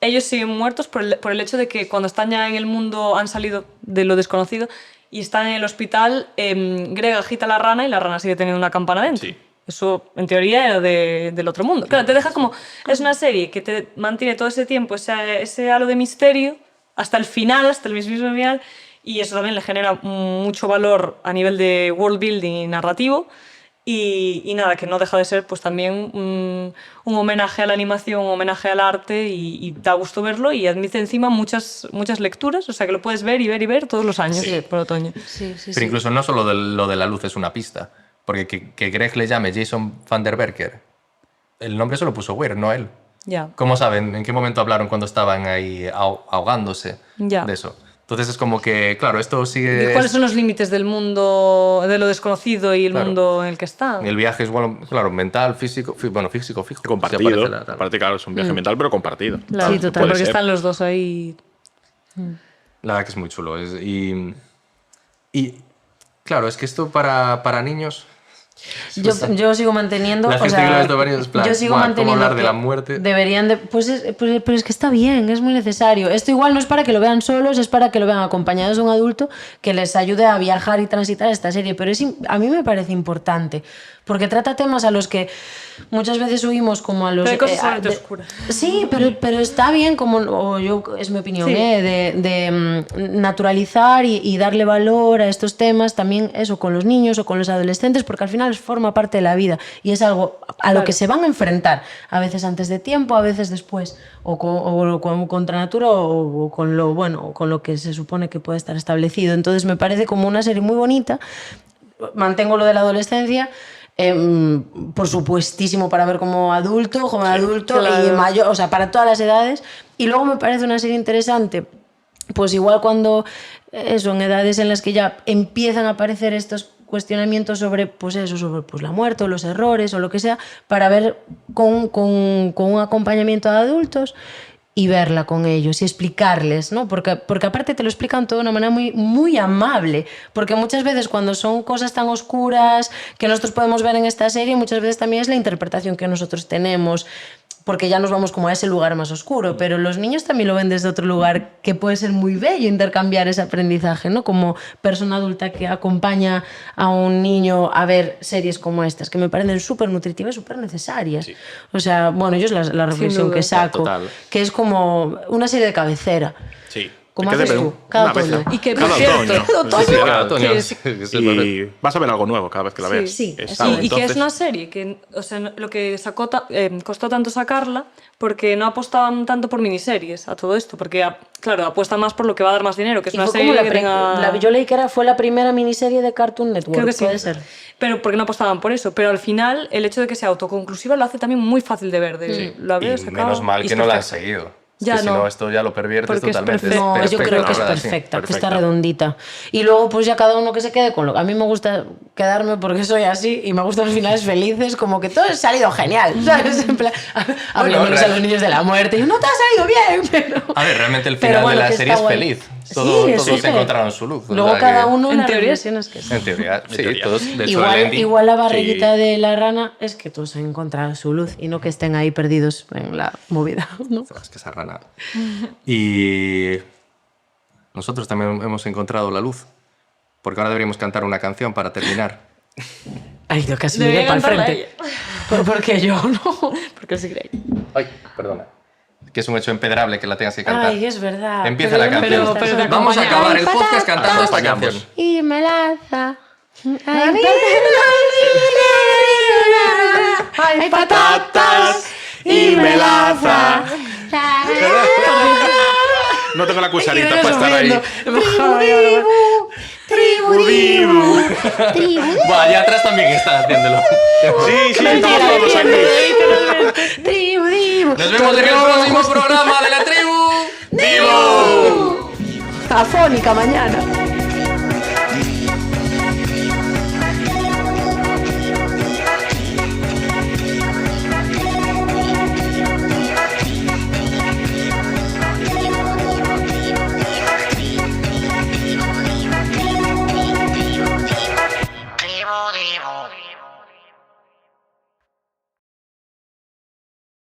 ellos siguen muertos por el hecho de que cuando están ya en el mundo han salido de lo desconocido y están en el hospital, Greg agita la rana y la rana sigue teniendo una campana dentro. Sí. Eso, en teoría, era del otro mundo. Claro, te deja como... Es una serie que te mantiene todo ese tiempo, ese halo de misterio, hasta el final, hasta el mismo final, y eso también le genera mucho valor a nivel de world building y narrativo. Y nada, que no deja de ser pues también un homenaje a la animación, un homenaje al arte, y da gusto verlo, y admite encima muchas lecturas, o sea que lo puedes ver y ver y ver todos los años por otoño. Sí, sí, Pero sí. incluso no solo lo de la luz es una pista, porque que Greg le llame Jason Van der Berker, el nombre se lo puso Weir, no él. Ya. ¿Cómo saben? ¿En qué momento hablaron cuando estaban ahí ahogándose Ya. de eso? Entonces es como que, claro, esto sigue... ¿Y cuáles son los límites del mundo, de lo desconocido y el Claro. mundo en el que están? El viaje es, bueno, claro, mental, físico, físico, fijo. Compartido. Sí, aparece la- Aparte, claro, es un viaje mental, pero compartido. Claro, Sí, total, porque Puede ser. están los dos ahí. La verdad que es muy chulo. Y Claro, es que esto para niños... Yo sigo manteniendo. La gente que lo ha visto varios, plan, yo sigo ¿cómo manteniendo. hablar de que la muerte? Deberían de. Pero es que está bien, es muy necesario. Esto igual no es para que lo vean solos, es para que lo vean acompañados de un adulto que les ayude a viajar y transitar esta serie. Pero a mí me parece importante. Porque trata temas a los que muchas veces huimos como a los... Pero hay cosas solamente oscuras. Sí, pero está bien, es mi opinión, Sí. de naturalizar y darle valor a estos temas también, eso, con los niños o con los adolescentes, porque al final forma parte de la vida y es algo a lo que se van a enfrentar, a veces antes de tiempo, a veces después, o contra natura o con lo bueno, o con lo que se supone que puede estar establecido. Entonces me parece como una serie muy bonita. Mantengo lo de la adolescencia. Por supuestísimo para ver como adulto, joven adulto claro. y mayor, o sea, para todas las edades. Y luego me parece una serie interesante, pues igual cuando en edades en las que ya empiezan a aparecer estos cuestionamientos sobre, pues eso, sobre pues, la muerte o los errores o lo que sea, para ver con un acompañamiento de adultos y verla con ellos y explicarles, ¿no? Porque aparte te lo explican todo de una manera muy, muy amable, porque muchas veces cuando son cosas tan oscuras que nosotros podemos ver en esta serie, muchas veces también es la interpretación que nosotros tenemos, porque ya nos vamos como a ese lugar más oscuro, pero los niños también lo ven desde otro lugar que puede ser muy bello intercambiar ese aprendizaje, ¿no? Como persona adulta que acompaña a un niño a ver series como estas, que me parecen súper nutritivas, súper necesarias. Sí. O sea, bueno, yo es la reflexión que saco, que es como una serie de cabecera. Sí. ¿Cómo haces tú? Cada otoño. Y que, cada por cierto, otoño. Cada otoño. Y vas a ver algo nuevo cada vez que la veas. Sí, Exacto. Y que es una serie que, o sea, lo que costó tanto sacarla, porque no apostaban tanto por miniseries a todo esto, porque, claro, apuestan más por lo que va a dar más dinero, que es una serie que tenga... Yo leí que fue la primera miniserie de Cartoon Network, Creo que sí. puede ser. Pero porque no apostaban por eso. Pero al final, el hecho de que sea autoconclusiva lo hace también muy fácil de ver. Lo veo, y menos mal que no la han seguido. Ya que si no, esto ya lo perviertes porque totalmente. No, yo creo que es perfecta, que está redondita. Y luego, pues ya cada uno que se quede con lo... A mí me gusta quedarme porque soy así y me gustan los finales felices, como que todo ha salido genial, ¿sabes? En plan, hablemos a los niños de la muerte. Y yo, no te ha salido bien, pero... A ver, realmente el final de la serie es feliz. Todos encontraron su luz. Luego cada uno en las teoría reflexiones que En teoría, sí, todos. De hecho, igual la barriguita de la rana es que todos han encontrado su luz y no que estén ahí perdidos en la movida, ¿no? Es que esa rana. Y nosotros también hemos encontrado la luz. Porque ahora deberíamos cantar una canción para terminar. Ay, Dios, casi me voy para el frente. Porque yo no. Porque sí creo. Ay, perdona. Que es un hecho empedrable que la tengas que cantar. Ay, es verdad. Empieza la canción. Pero vamos a acabar el podcast cantando esta acompañamos. canción. Y me lanza. Hay patatas y melaza. No tengo la cucharita para estar ahí. Tribu. Buah, allá atrás también están haciéndolo. Sí, estamos todos aquí. Tribu. Nos vemos en el próximo programa de la tribu. ¡Vivo! Afónica mañana.